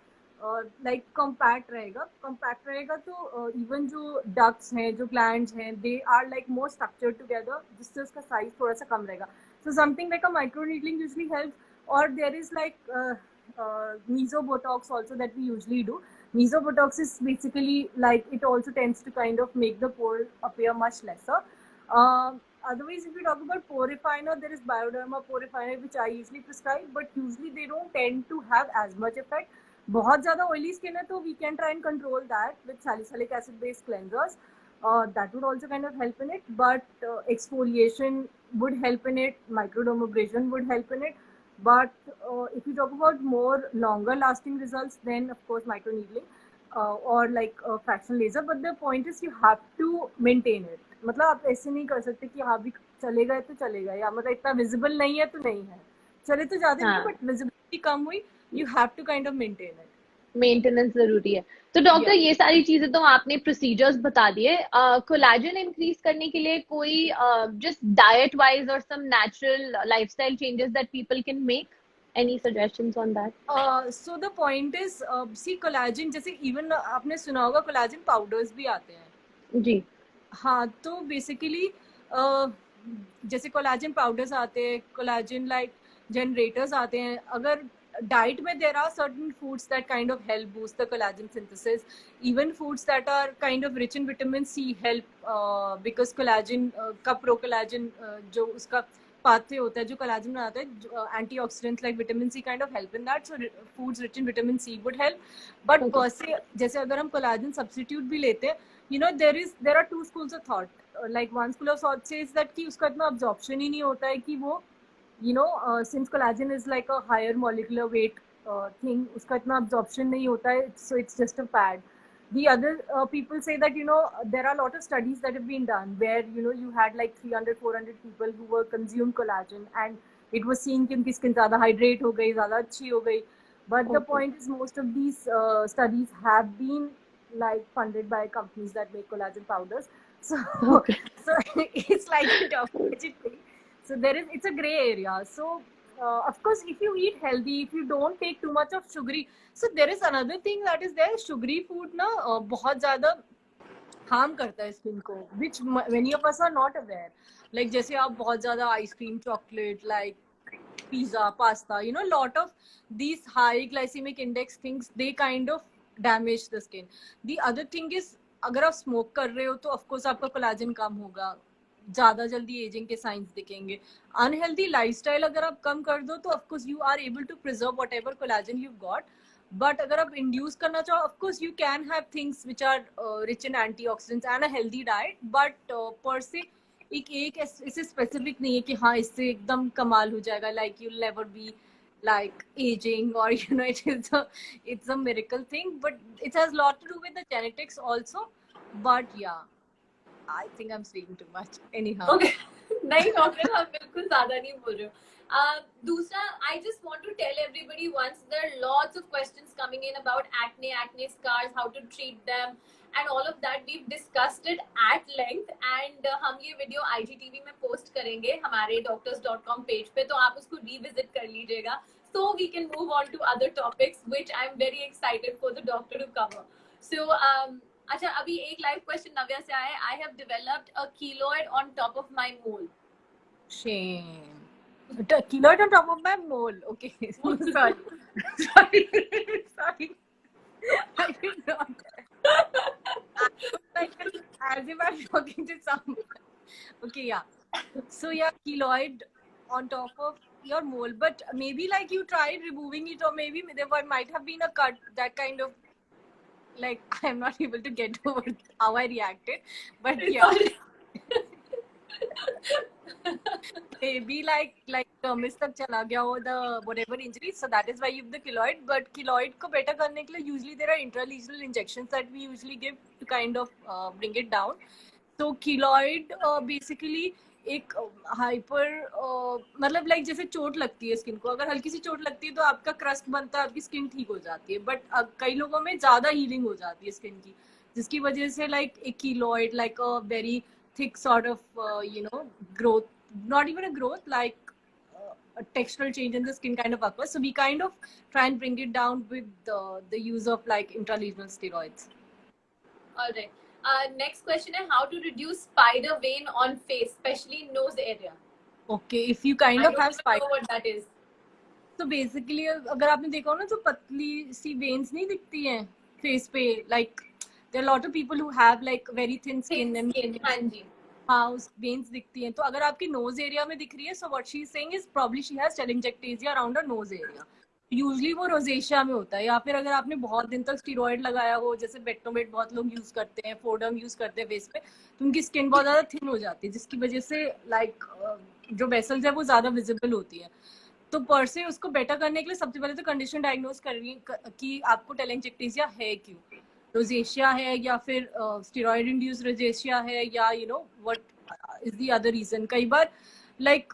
like compact रहेगा तो even जो डक्ट्स हैं, जो ग्लैंड्स हैं, they are like more structured together, जिससे उसका साइज थोड़ा सा कम रहेगा. So something like a micro needling usually help, और there is like meso botox also that we usually do. Meso botox is basically like it also tends to kind of make the pore appear much lesser. Otherwise, if we talk about pore refiner, there is Bioderma pore refiner which I usually prescribe, but usually they don't tend to have as much effect. बहुत ज़्यादा oily skin है तो we can try and control that with salicylic acid based cleansers. That would also kind of help in it, but exfoliation would help in it, microdermabrasion would help in it. But if you talk about more longer lasting results, then of course microneedling or like fractional laser. But the point is you have to maintain it. मतलब आप ऐसे नहीं कर सकते कि हाँ भी चलेगा तो चलेगा, या मतलब इतना विजिबल नहीं है तो नहीं है, चले तो ज्यादा नहीं बट विजिबिलिटी कम हुई, you have to kind of maintain it. Maintenance जरूरी है. तो डॉक्टर ये सारी चीजें तो आपने प्रोसीजर्स बता दिए. कोलैजन इंक्रीज करने के लिए कोई जस्ट डाइट वाइज और some natural lifestyle changes that people can make? Any suggestions on that? So the point is, see collagen जैसे इवन आपने सुना होगा कोलैजन पाउडर्स भी आते हैं. जी हाँ, तो बेसिकली जैसे कोलैजन पाउडर्स आते हैं, कोलैजन लाइक जनरेटर्स आते हैं. अगर diet में there are certain foods that kind of help boost the collagen synthesis. Even foods that are kind of rich in vitamin C help because collagen का pro-collagen जो उसका pathway होता है जो collagen बनाता है, antioxidants like vitamin C kind of help in that. So foods rich in vitamin C would help. But per se जैसे अगर हम collagen substitute भी लेते हैं, you know there are two schools of thought. Like one school of thought says that कि उसका इतना absorption ही नहीं होता है कि वो since collagen is like a higher molecular weight thing, uska itna absorption nahi hota hai, so it's just a fad. The other people say that there are a lot of studies that have been done where you had like 300-400 people who were consumed collagen and it was seen कि उनकी skin ज़्यादा hydrate हो गई, ज़्यादा अच्छी हो गई. But the point is most of these studies have been like funded by companies that make collagen powders. So it's like a double-edged thing. So it's a gray area. So of course, if you eat healthy, if you don't take too much of sugary, so there is another thing that is there. Sugary food ना बहुत ज़्यादा harm करता है skin को, which many of us are not aware. Like जैसे आप बहुत ज़्यादा ice cream, chocolate, like pizza, pasta, lot of these high glycemic index things, they kind of damage the skin. The other thing is अगर आप smoke कर रहे हो तो of course आपका collagen कम होगा, ज्यादा जल्दी एजिंग के साइंस दिखेंगे. अनहेल्दी लाइफस्टाइल अगर आप कम कर दो तो of course you are able to preserve whatever collagen you got. But अगर आप इंड्यूस करना चाहो, of course you can have things which are rich in antioxidants and a healthy diet, but पर से एक इससे स्पेसिफिक नहीं है कि हाँ इससे एकदम कमाल हो जाएगा, like you never be like aging or it's a miracle thing, but it has a lot to do with the genetics also. But yeah, I think I'm speaking too much. Anyhow. Okay. नहीं doctor, आप बिल्कुल ज्यादा नहीं बोल रहे हो. दूसरा, I just want to tell everybody once, there are lots of questions coming in about acne scars, how to treat them and all of that. We've discussed it at length and हम ये video IGTV में post करेंगे हमारे doctors.com page पे, तो आप उसको revisit कर लीजिएगा. So we can move on to other topics which I'm very excited for the doctor to cover. So अच्छा, अभी एक लाइव क्वेश्चन नव्या से आया है. I have developed a keloid on top of my mole. Shame. Keloid on top of my mole. Okay. Sorry. Sorry. I did not. As if I'm talking to someone. Okay, yeah. So yeah, keloid on top of your mole, but maybe like you tried removing it, or maybe there might have been a cut, that kind of, like I'm not able to get over how I reacted, but yeah. Maybe like dermis तक चला गया हो the whatever injury, so that is why you have the keloid. But keloid को better करने के लिए usually there are intralesional injections that we usually give to kind of bring it down. तो keloid basically एक hyper मतलब like जैसे चोट लगती है स्किन को, अगर हल्की सी चोट लगती है तो आपका क्रस्ट बनता है, आपकी स्किन ठीक हो जाती है, बट कई लोगों में ज्यादा हीलिंग हो जाती है स्किन की, जिसकी वजह से लाइक एक keloid like a very thick sort of growth, not even a growth, like a textural change in the skin kind of occurs. So we kind of try and bring it down with the use of like intralesional steroids. All right. Next question is how to reduce spider vein on face, especially nose area. Okay, if you kind I of don't have even spider, know what that is. तो basically अगर आपने देखा हो ना, जो पतली सी veins नहीं दिखती हैं फेस पे, like there are lot of people who have like very thin skin Thin and skin. हाँ जी. हाँ, उस वेन्स दिखती हैं, तो अगर आपकी नोज एरिया में दिख रही है, so what she is saying is probably she has telangiectasia around her nose area. Usually वो रोजेशिया में होता है, या फिर अगर आपने बहुत दिन तक स्टीरॉइड लगाया हो, जैसे बेटनोवेट बहुत लोग यूज करते हैं, फोडम यूज करते हैं फेस पे, तो उनकी स्किन बहुत ज्यादा थिन हो जाती है, जिसकी वजह से लाइक जो वेसल्स है वो ज्यादा विजिबल होती है. तो पर से उसको बेटर करने के लिए सबसे पहले तो कंडीशन डायग्नोज करनी कि आपको टेलेंजेक्टेसिया है क्यों, रोजेशिया है या फिर स्टेरॉइड इंड्यूस रोजेशिया है, या you know what is the other reason. कई बार लाइक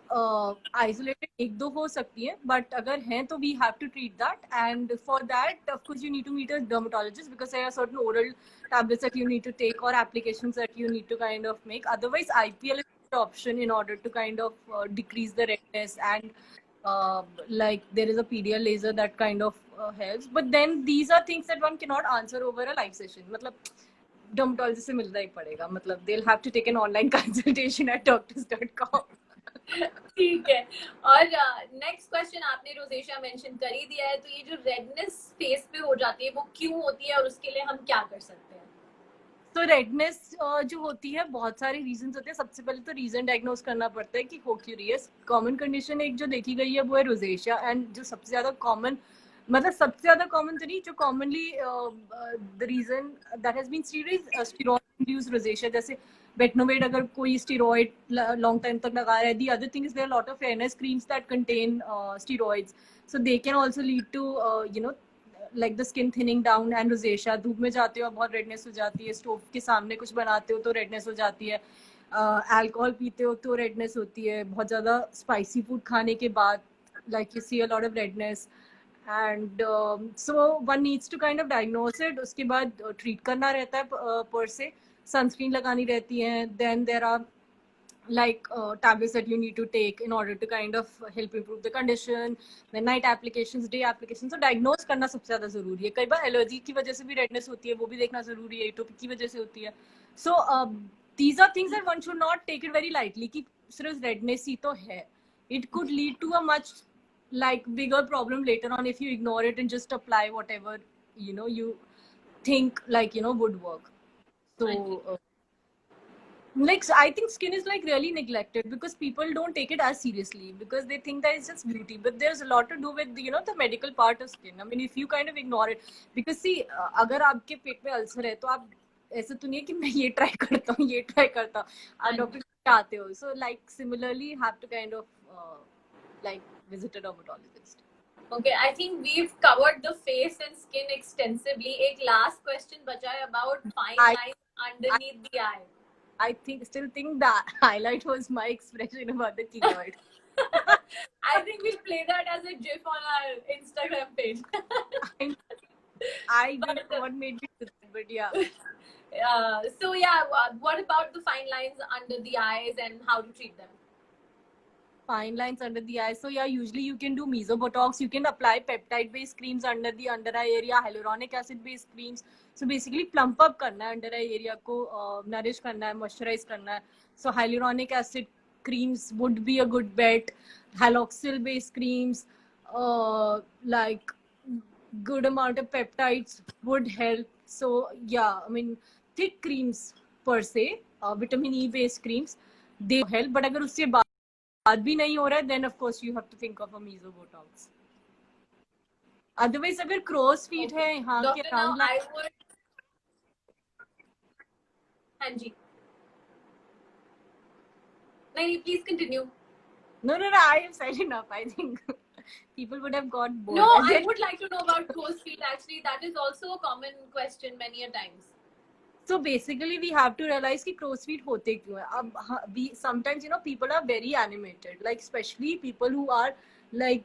आइसोलेटेड एक दो हो सकती है, बट अगर हैं तो we have to treat that, and for that of course you need to meet a dermatologist because there are certain oral tablets that you need to take or applications that you need to kind of make. Otherwise, IPL is the option in order to kind of decrease the redness, and like there is a PDL laser that kind of helps. But then these are things that one cannot answer over a live session. मतलब dermatologist से मिलना ही पड़ेगा, मतलब they'll have to take an online consultation at doctors.com. ठीक है. और next question, आपने rosacea mention कर ही दिया है, तो ये जो रेडनेस फेस पे हो जाती है वो क्यों होती है और उसके लिए हम क्या कर सकते हैं? तो रेडनेस जो होती है, बहुत सारे रीजन होते हैं. सबसे पहले तो रीजन डायग्नोज करना पड़ता है कि हो क्यों रही है. कॉमन कंडीशन एक जो देखी गई है वो है रोजेशिया, एंड जो सबसे ज्यादा कॉमन, मतलब सबसे ज्यादा कॉमन तो नहीं, जो commonly the reason that has been steroid induced rosacea, जैसे बेटनोवेट अगर कोई स्टीरॉइड लॉन्ग टाइम तक लगा रहा है. The other thing is there lot of fairness creams that contain steroids, so they can also lead to you know like the skin thinning down and rosacea. धूप में जाते हो बहुत रेडनेस हो जाती है, स्टोव के सामने कुछ बनाते हो तो रेडनेस हो जाती है, अल्कोहल पीते हो तो रेडनेस होती है, बहुत ज़्यादा स्पाइसी फूड खाने के बाद like you see a lot of redness, and so one needs to kind of diagnose it. उसके बाद ट्रीट करना रहता है पर से, सनस्क्रीन लगानी रहती है, then there are like tablets that you need to take in order to kind of help improve the condition, then night applications, day applications. So diagnose करना सबसे ज़्यादा ज़रूरी है. कई बार एलर्जी की वजह से भी रेडनेस होती है, वो भी देखना ज़रूरी है, एटोपिक की वजह से होती है. So these are things that one should not take it very lightly कि सिर्फ रेडनेस ही तो है. It could lead to a much like bigger problem later on if you ignore it and just apply whatever you know you think like you know would work. So like I think skin is like really neglected because people don't take it as seriously because they think that it's just beauty, but there's a lot to do with you know the medical part of skin. I mean if you kind of ignore it, because see अगर आपके पेट में ulcer है तो आप ऐसे तो नहीं है कि मैं ये ट्राई करता हूँ ये ट्राई करता हूँ, आप डॉक्टर के आते हो. So like similarly have to kind of like visit a dermatologist. Okay, I think we've covered the face and skin extensively. एक last question बचा है about fine lines underneath the eye. I still think that highlight was my expression about the keloid. I think we'll play that as a GIF on our Instagram page. I don't know what made me do that, but yeah. So yeah, what about the fine lines under the eyes and how to treat them? Fine lines under the eyes. So yeah, usually you can do mesobotox. You can apply peptide-based creams under the under eye area, hyaluronic acid-based creams. So basically plump up करना है under eye area को, nourish करना है, moisturize करना है. So hyaluronic acid creams would be a good bet. Haloxyl-based creams, like good amount of peptides would help. So yeah, I mean thick creams per se, vitamin E based creams, they help. But अगर उससे बात भी नहीं हो रहा है, then of course you have to think of a mesobotox. Otherwise अगर crow's feet है यहाँ के around, I would. हाँ जी. नहीं, please continue. No, I have said enough. I think people would have got bored. No, I would like to know about crow's feet. Actually, that is also a common question many a times. So basically we have to realize कि crow's feet होते क्यों हैं. अब we sometimes people are very animated, like especially people who are like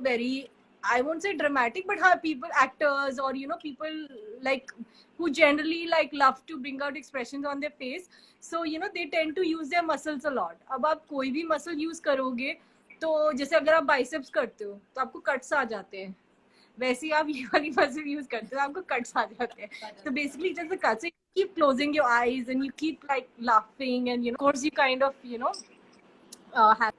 very, I won't say dramatic, but people, actors, or people like who generally like love to bring out expressions on their face. So they tend to use their muscles a lot. अब आप कोई भी muscle use करोगे तो जैसे अगर आप biceps करते हो तो आपको cuts आ जाते हैं, वैसे ही आप ये वाली मसल यूज करते हो आपको कट्स आ जाते हैं. तो basically just the cuts, keep closing your eyes and you keep like laughing, and of course you kind of have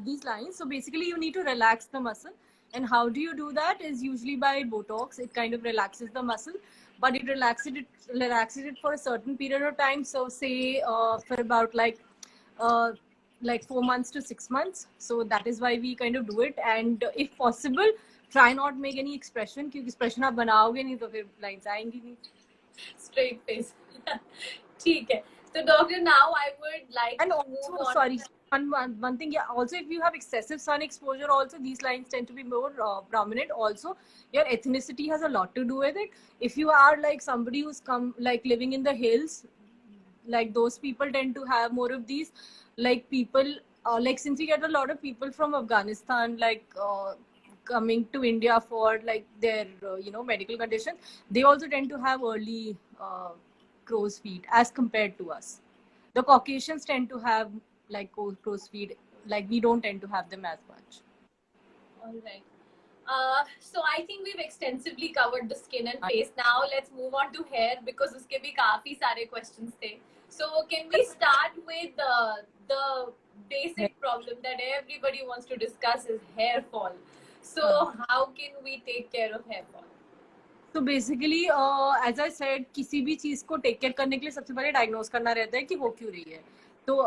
these lines. So basically you need to relax the muscle, and how do you do that is usually by Botox. It kind of relaxes the muscle, but it relaxes it for a certain period of time. So say for about like 4 months to 6 months. So that is why we kind of do it. And if possible, try not make any expression, क्योंकि expression आप बनाओगे नहीं तो फिर lines आएंगी नहीं. Straight face. ठीक है. So doctor, now I would like and to also, move on. sorry, one thing, yeah, also if you have excessive sun exposure, also these lines tend to be more prominent. Also your ethnicity has a lot to do with it. If you are like somebody who's come like living in the hills, like those people tend to have more of these. Like people like, since we get a lot of people from Afghanistan like coming to India for like their medical condition, they also tend to have early crow's feet as compared to us. The Caucasians tend to have like crow's feet, like we don't tend to have them as much. All right. So I think we've extensively covered the skin and face. Now let's move on to hair, because uske bhi काफी सारे questions थे. So can we start with the basic problem that everybody wants to discuss is hair fall. So how can we take care of hair fall? So basically as I said, किसी भी चीज को take care करने के लिए सबसे पहले diagnose करना रहता है कि वो क्यों रही है. तो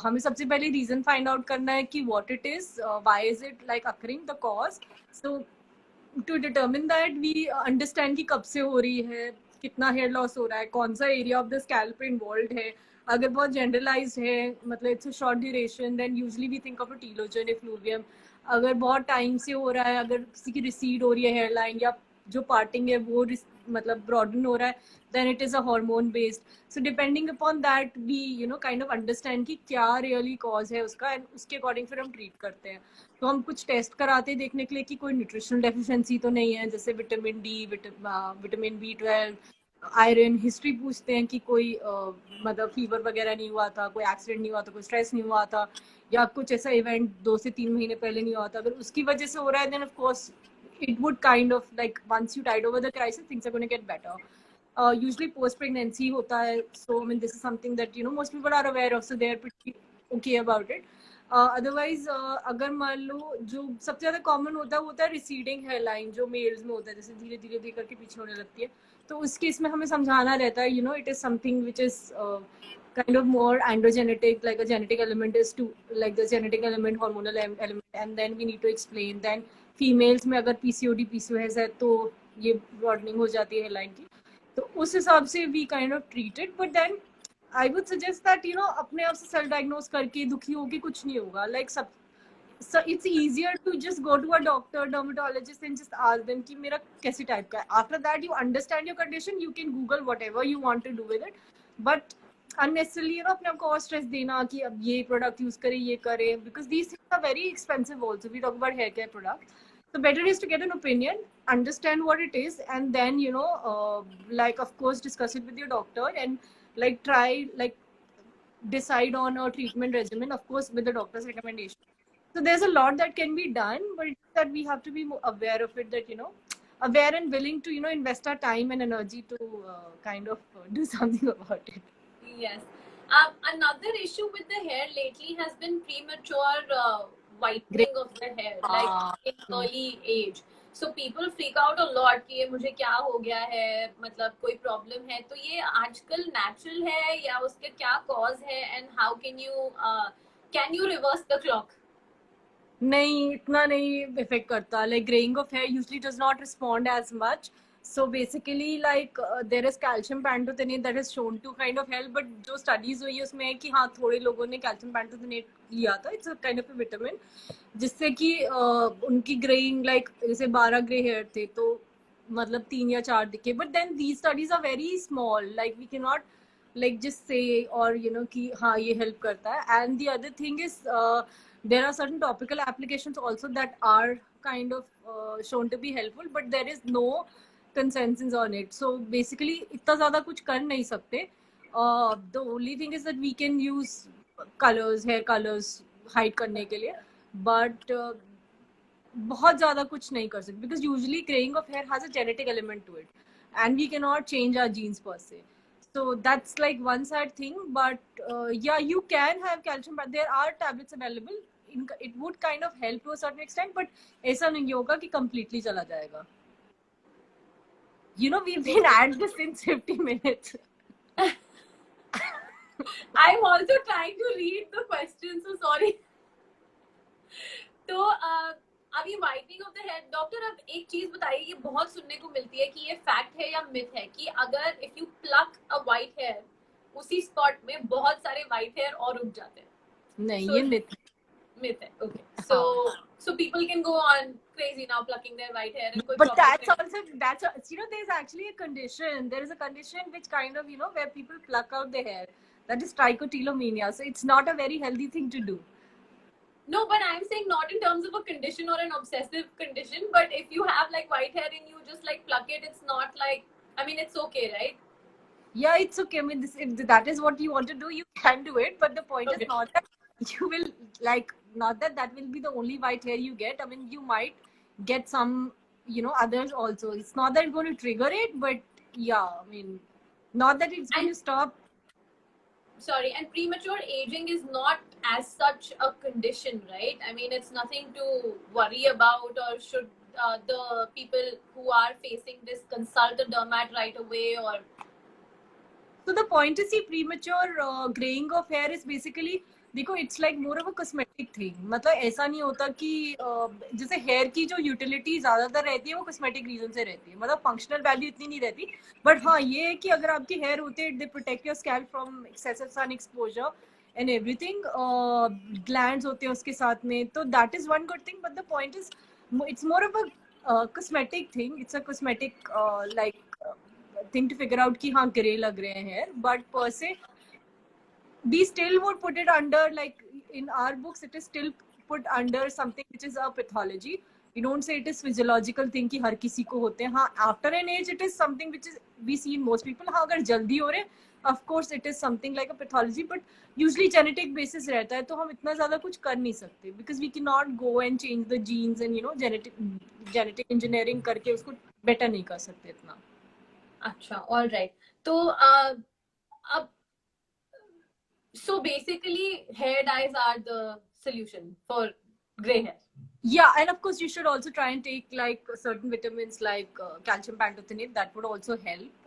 हमें सबसे पहले रीजन फाइंड आउट करना है कि what it is, why is it like occurring, the cause. So to determine that we understand कि कब से हो रही है, कितना हेयर लॉस हो रहा है, कौन सा area of the scalp involve है. अगर बहुत जनरलाइज्ड है, मतलब it's a short duration, then usually we think of a telogen effluvium. अगर बहुत टाइम से हो रहा है, अगर किसी की रिसीड हो रही है हेयर लाइन, या जो पार्टिंग है वो मतलब ब्रॉडन हो रहा है, then it is a hormone based. So depending upon that we kind of understand कि क्या really cause है उसका, and उसके अकॉर्डिंग फिर हम ट्रीट करते हैं. तो हम कुछ टेस्ट कराते हैं देखने के लिए कि कोई न्यूट्रिशनल डेफिशिएंसी तो नहीं है, जैसे vitamin D, vitamin B12, iron. History पूछते हैं कि कोई मतलब फीवर वगैरह नहीं हुआ था, कोई एक्सीडेंट नहीं हुआ था, कोई स्ट्रेस नहीं हुआ था, या कुछ ऐसा इवेंट 2 से 3 महीने पहले नहीं हुआ था. अगर उसकी वजह से हो रहा है, then of course it would kind of like, once you tide over the crisis, things are going to get better. Usually post pregnancy hota hai, so I mean this is something that most people are aware of, so they're pretty okay about it. Otherwise अगर मान लो जो सबसे ज़्यादा common होता है receding hair line, जो mails में होता है, जैसे धीरे धीरे धीरे करके पीछे होने लगती है. तो उस केस में हमें समझाना रहता है it is something which is kind of more androgenetic, like a genetic element is to like the genetic element, hormonal element, and then we need to explain. Then females में अगर PCOD PCOS है तो ये broadening हो जाती है line की, तो उस हिसाब से we kind of treat it. But then I would suggest that अपने आप से सेल्फ डायग्नोज करके दुखी होके कुछ नहीं होगा. लाइक सब it's easier to just go to a doctor, dermatologist, and just ask them कि मेरा कैसी टाइप का है. After that you understand your condition, you can Google whatever you want to do with it. But unnecessarily अपने आप को और stress देना कि अब ये प्रोडक्ट यूज करें, ये करें, because these things are very expensive also. We talk about hair care products. So better is to get an opinion, understand what it is, and then like of course discuss it with your doctor, and like try like decide on a treatment regimen, of course with the doctor's recommendation. So there's a lot that can be done, but that we have to be more aware of it, that aware and willing to invest our time and energy to kind of do something about it. Yes. Another issue with the hair lately has been premature whitening of the hair, like in early age. So people freak out a lot कि ये मुझे क्या हो गया है, मतलब कोई problem है. तो ये आजकल नेचुरल है या उसके क्या कॉज है, and how can you reverse the clock? नहीं, इतना नहीं इफेक्ट करता. Like greying of hair usually does not respond as much. So basically like there is calcium pantothenate that is shown to kind of help, but जो studies हुई है उसमें है कि हाँ थोड़े लोगों ने calcium pantothenate लिया था. It's a kind of a vitamin जिससे कि उनकी graying like जैसे 12 ग्रे हेयर थे तो मतलब 3 या 4 दिखे, but then these studies are very small, like we cannot like just say or कि हाँ ये help करता है. And the other thing is there are certain topical applications also that are kind of shown to be helpful, but there is no consensus on it. So basically इतना ज़्यादा कुछ कर नहीं सकते. The only thing is that we can use colors, hair colors hide करने के लिए, but बहुत ज़्यादा कुछ नहीं कर सकते, because usually graying of hair has a genetic element to it, and we cannot change our genes per se. So that's like one side thing, but yeah, you can have calcium, but there are tablets available. It would kind of help to a certain extent, but ऐसा नहीं होगा कि completely चला जाएगा. We've been at this since 50 minutes. I'm also trying to read the questions, so sorry. तो अभी whitening of the hair, doctor अब एक चीज बताइए, ये बहुत सुनने को मिलती है कि ये फैक्ट है या मिथ है कि अगर if you pluck a white hair उसी स्पॉट में बहुत सारे वाइट हेयर और उग जाते हैं. नहीं, ये मिथ है. Okay, so people can go on crazy now plucking their white hair, and but that's also there's actually a condition. There is a condition which kind of where people pluck out their hair. That is trichotillomania. So it's not a very healthy thing to do. No, but I'm saying not in terms of a condition or an obsessive condition, but if you have like white hair and you just like pluck it, it's not like, I mean, it's okay, right? Yeah, it's okay. I mean, if that is what you want to do, you can do it. But the point is not that you will not that will be the only white hair you get. I mean, you might get some, others also. It's not that it's going to trigger it, but yeah, I mean, not that it's going to stop. Sorry, and premature aging is not as such a condition, right? I mean, it's nothing to worry about, or should the people who are facing this consult a dermat right away, or? So the point is, see, premature graying of hair is basically, देखो, it's like more of a cosmetic thing. मतलब ऐसा नहीं होता कि जैसे hair की जो utility ज्यादातर रहती है वो कॉस्मेटिक रीजन से रहती है, मतलब फंक्शनल वैल्यू इतनी नहीं रहती. बट हाँ, ये है कि अगर आपके हेयर होते हैं, they protect your scalp from excessive sun exposure and everything. Glands होते हैं उसके साथ में, तो that is one good thing. But the point is, it's more of a cosmetic thing. It's a cosmetic thing to figure out कि हाँ grey लग रहे हैं hair, but per se we still would put it under, like in our books it is still put under something which is a pathology. We don't say it is physiological thing कि हर किसी को होते हैं. हाँ, after an age it is something which is we see in most people. हाँ, अगर जल्दी हो रहे, of course it is something like a pathology, but usually genetic basis रहता है, तो हम इतना ज़्यादा कुछ कर नहीं सकते, because we cannot go and change the genes and genetic engineering करके उसको better नहीं कर सकते इतना. अच्छा, all right. तो अब so basically hair dyes are the solution for gray hair. Yeah, and of course you should also try and take like certain vitamins like calcium pantothenate. That would also help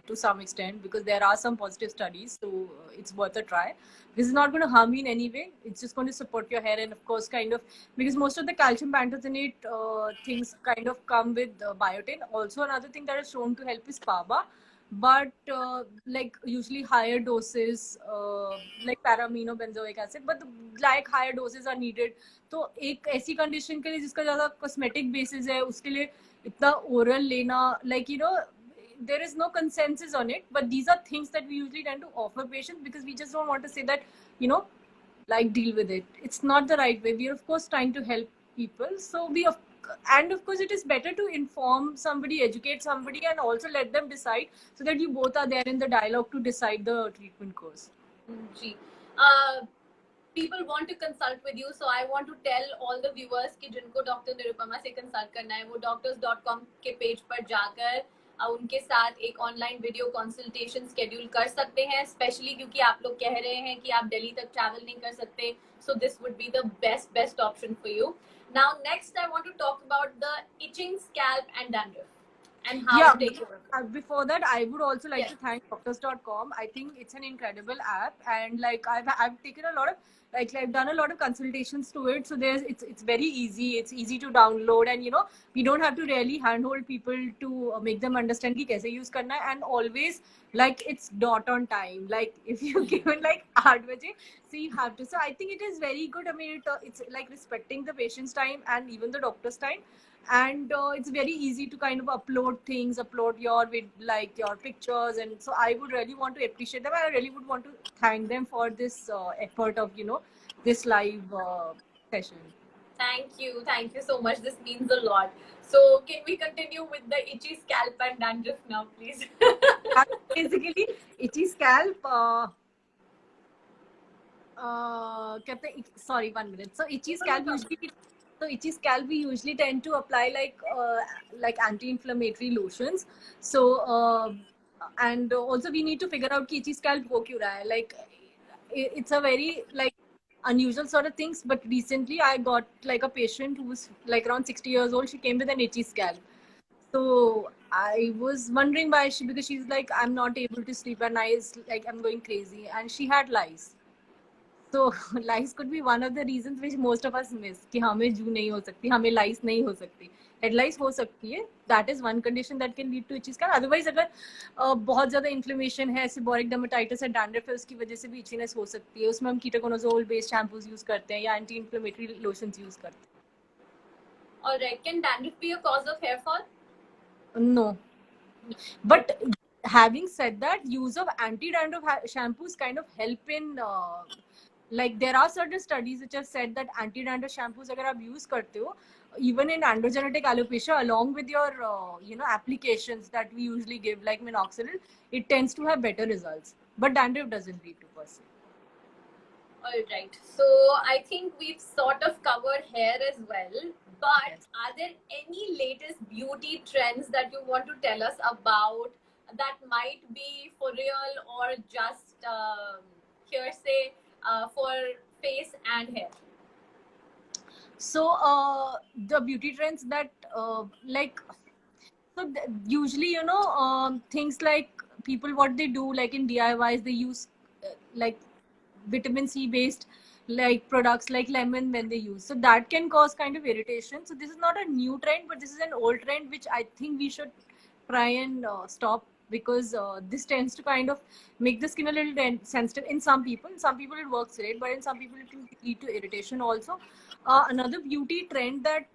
to some extent, because there are some positive studies, so it's worth a try. This is not going to harm you in any way. It's just going to support your hair, and of course kind of, because most of the calcium pantothenate things kind of come with biotin. Also another thing that is shown to help is PABA, but like usually higher doses like para-aminobenzoic acid, but like higher doses are needed. तो एक ऐसी condition के लिए जिसका ज्यादा cosmetic basis है, उसके लिए इतना ओरल लेना, like there is no consensus on it, but these are things that we usually tend to offer patients, because we just don't want to say that like deal with it. It's not the right way. We are of course trying to help people, so and of course it is better to inform somebody, educate somebody, and also let them decide, so that you both are there in the dialogue to decide the treatment course. People want to consult with you, so I want to tell all the viewers कि जिनको doctor Nirupama से consult करना है, वो doctors.com के page पर जाकर उनके साथ एक ऑनलाइन वीडियो कंसल्टेशन शेड्यूल कर सकते हैं, स्पेशली क्योंकि आप लोग कह रहे हैं कि आप दिल्ली तक ट्रैवल नहीं कर सकते. So this would be the best option for you. Now next I want to talk about the itching scalp and dandruff and how to take care of it. Before that, I would also like to thank doctors.com. I think it's an incredible app, and like I've taken a lot of like I've done a lot of consultations to it, so it's very easy. It's easy to download, and we don't have to really handhold people to make them understand कि कैसे use करना है, and always like it's dot on time. Like if you given like 8 baje, so you have to. So I think it is very good. I mean, it's like respecting the patient's time and even the doctor's time. And it's very easy to kind of upload things, upload your with like your pictures, and so I would really want to appreciate them. I really would want to thank them for this effort of this live session. Thank you so much. This means a lot. So can we continue with the itchy scalp and dandruff now, please? Basically, itchy scalp. Sorry, 1 minute. So itchy scalp usually. So itchy scalp we usually tend to apply like anti-inflammatory lotions. So and also we need to figure out कि itchy scalp हो क्यों रहा है. Like it's a very like unusual sort of things. But recently I got like a patient who was like around 60 years old. She came with an itchy scalp. So I was wondering why because she's like, I'm not able to sleep at night, like I'm going crazy, and she had lice. So lice could be one of the reasons which most of us miss कि हमें जू नहीं हो सकती, हमें lice नहीं हो सकती, head lice हो सकती है. That is one condition that can lead to itchy scalp. Otherwise अगर बहुत ज़्यादा inflammation है, seborrheic dermatitis है, dandruff है, उसकी वजह से भी itchiness हो सकती है. उसमें हम ketoconazole based shampoos use करते हैं या anti-inflammatory lotions use करते हैं. Alright, can dandruff be a cause of hair fall? No. But having said that, use of anti-dandruff shampoos kind of help in like there are certain studies which have said that anti-dandruff shampoos अगर आप use करते हो, even in androgenetic alopecia, along with your applications that we usually give like minoxidil, it tends to have better results. But dandruff doesn't lead to per se. Alright, so I think we've sort of covered hair as well. But Yes. are there any latest beauty trends that you want to tell us about that might be for real or just hearsay for face and hair? So the beauty trends that usually things like people what they do like in DIYs, they use like vitamin C based like products like lemon when they use, so that can cause kind of irritation. So this is not a new trend, but this is an old trend which I think we should try and stop, because this tends to kind of make the skin a little sensitive in some people. Some people it works great, but in some people it can lead to irritation also. Another beauty trend that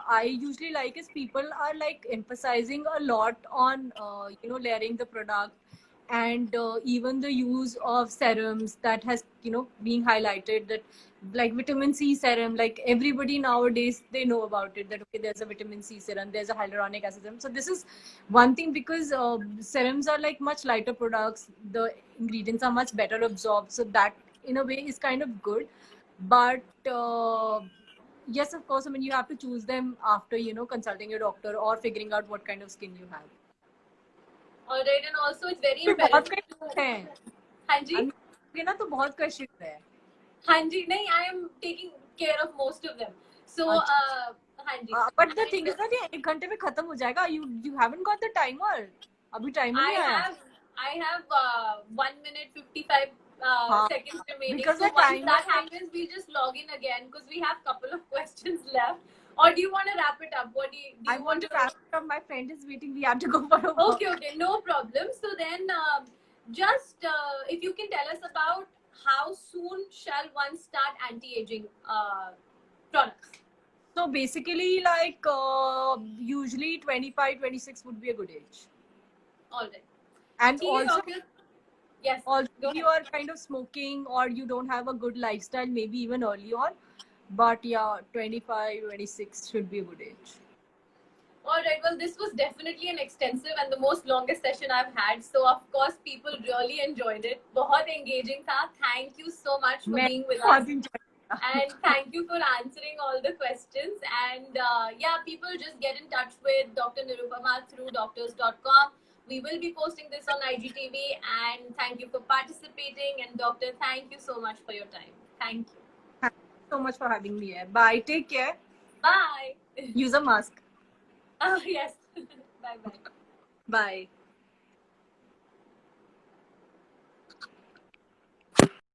I usually like is people are like emphasizing a lot on layering the product, and even the use of serums that has being highlighted, that like vitamin C serum, like everybody nowadays they know about it, that okay, there's a vitamin C serum, there's a hyaluronic acid serum. So this is one thing, because serums are like much lighter products, the ingredients are much better absorbed, so that in a way is kind of good. But yes, of course, I mean you have to choose them after consulting your doctor or figuring out what kind of skin you have. Alright, and also it's very बहुत imperative questions हैं. हाँ जी ये ना तो बहुत questions है. हाँ जी नहीं, I am taking care of most of them. So हाँ जी. But the thing is that ये 1 घंटे में खत्म हो जाएगा. You haven't got the timer. अभी timer नहीं आया. I have 1 minute 55 seconds remaining. Because so the once timer that happens, we'll just log in again because we have a couple of questions left. Or do you want to wrap it up? What do you I want to wrap it up. My friend is waiting. We have to go for a walk. Okay, no problem. So then, just if you can tell us about how soon shall one start anti-aging products? So basically, like usually 25, 26 would be a good age. All right. And Okay, also, okay. Yes. also go if you are kind of smoking or you don't have a good lifestyle, maybe even early on. But yeah, 25, 26 should be a good age. All right. Well, this was definitely an extensive and the most longest session I've had. So, of course, people really enjoyed it. बहुत engaging था. Thank you so much for being with us. And thank you for answering all the questions. And yeah, people just get in touch with Dr. Nirupama through doctors.com. We will be posting this on IGTV. And thank you for participating. And Doctor, thank you so much for your time. Thank you. Thank you so much for having me here. Bye. Take care. Bye. Use a mask. Oh, yes. Bye-bye. Bye.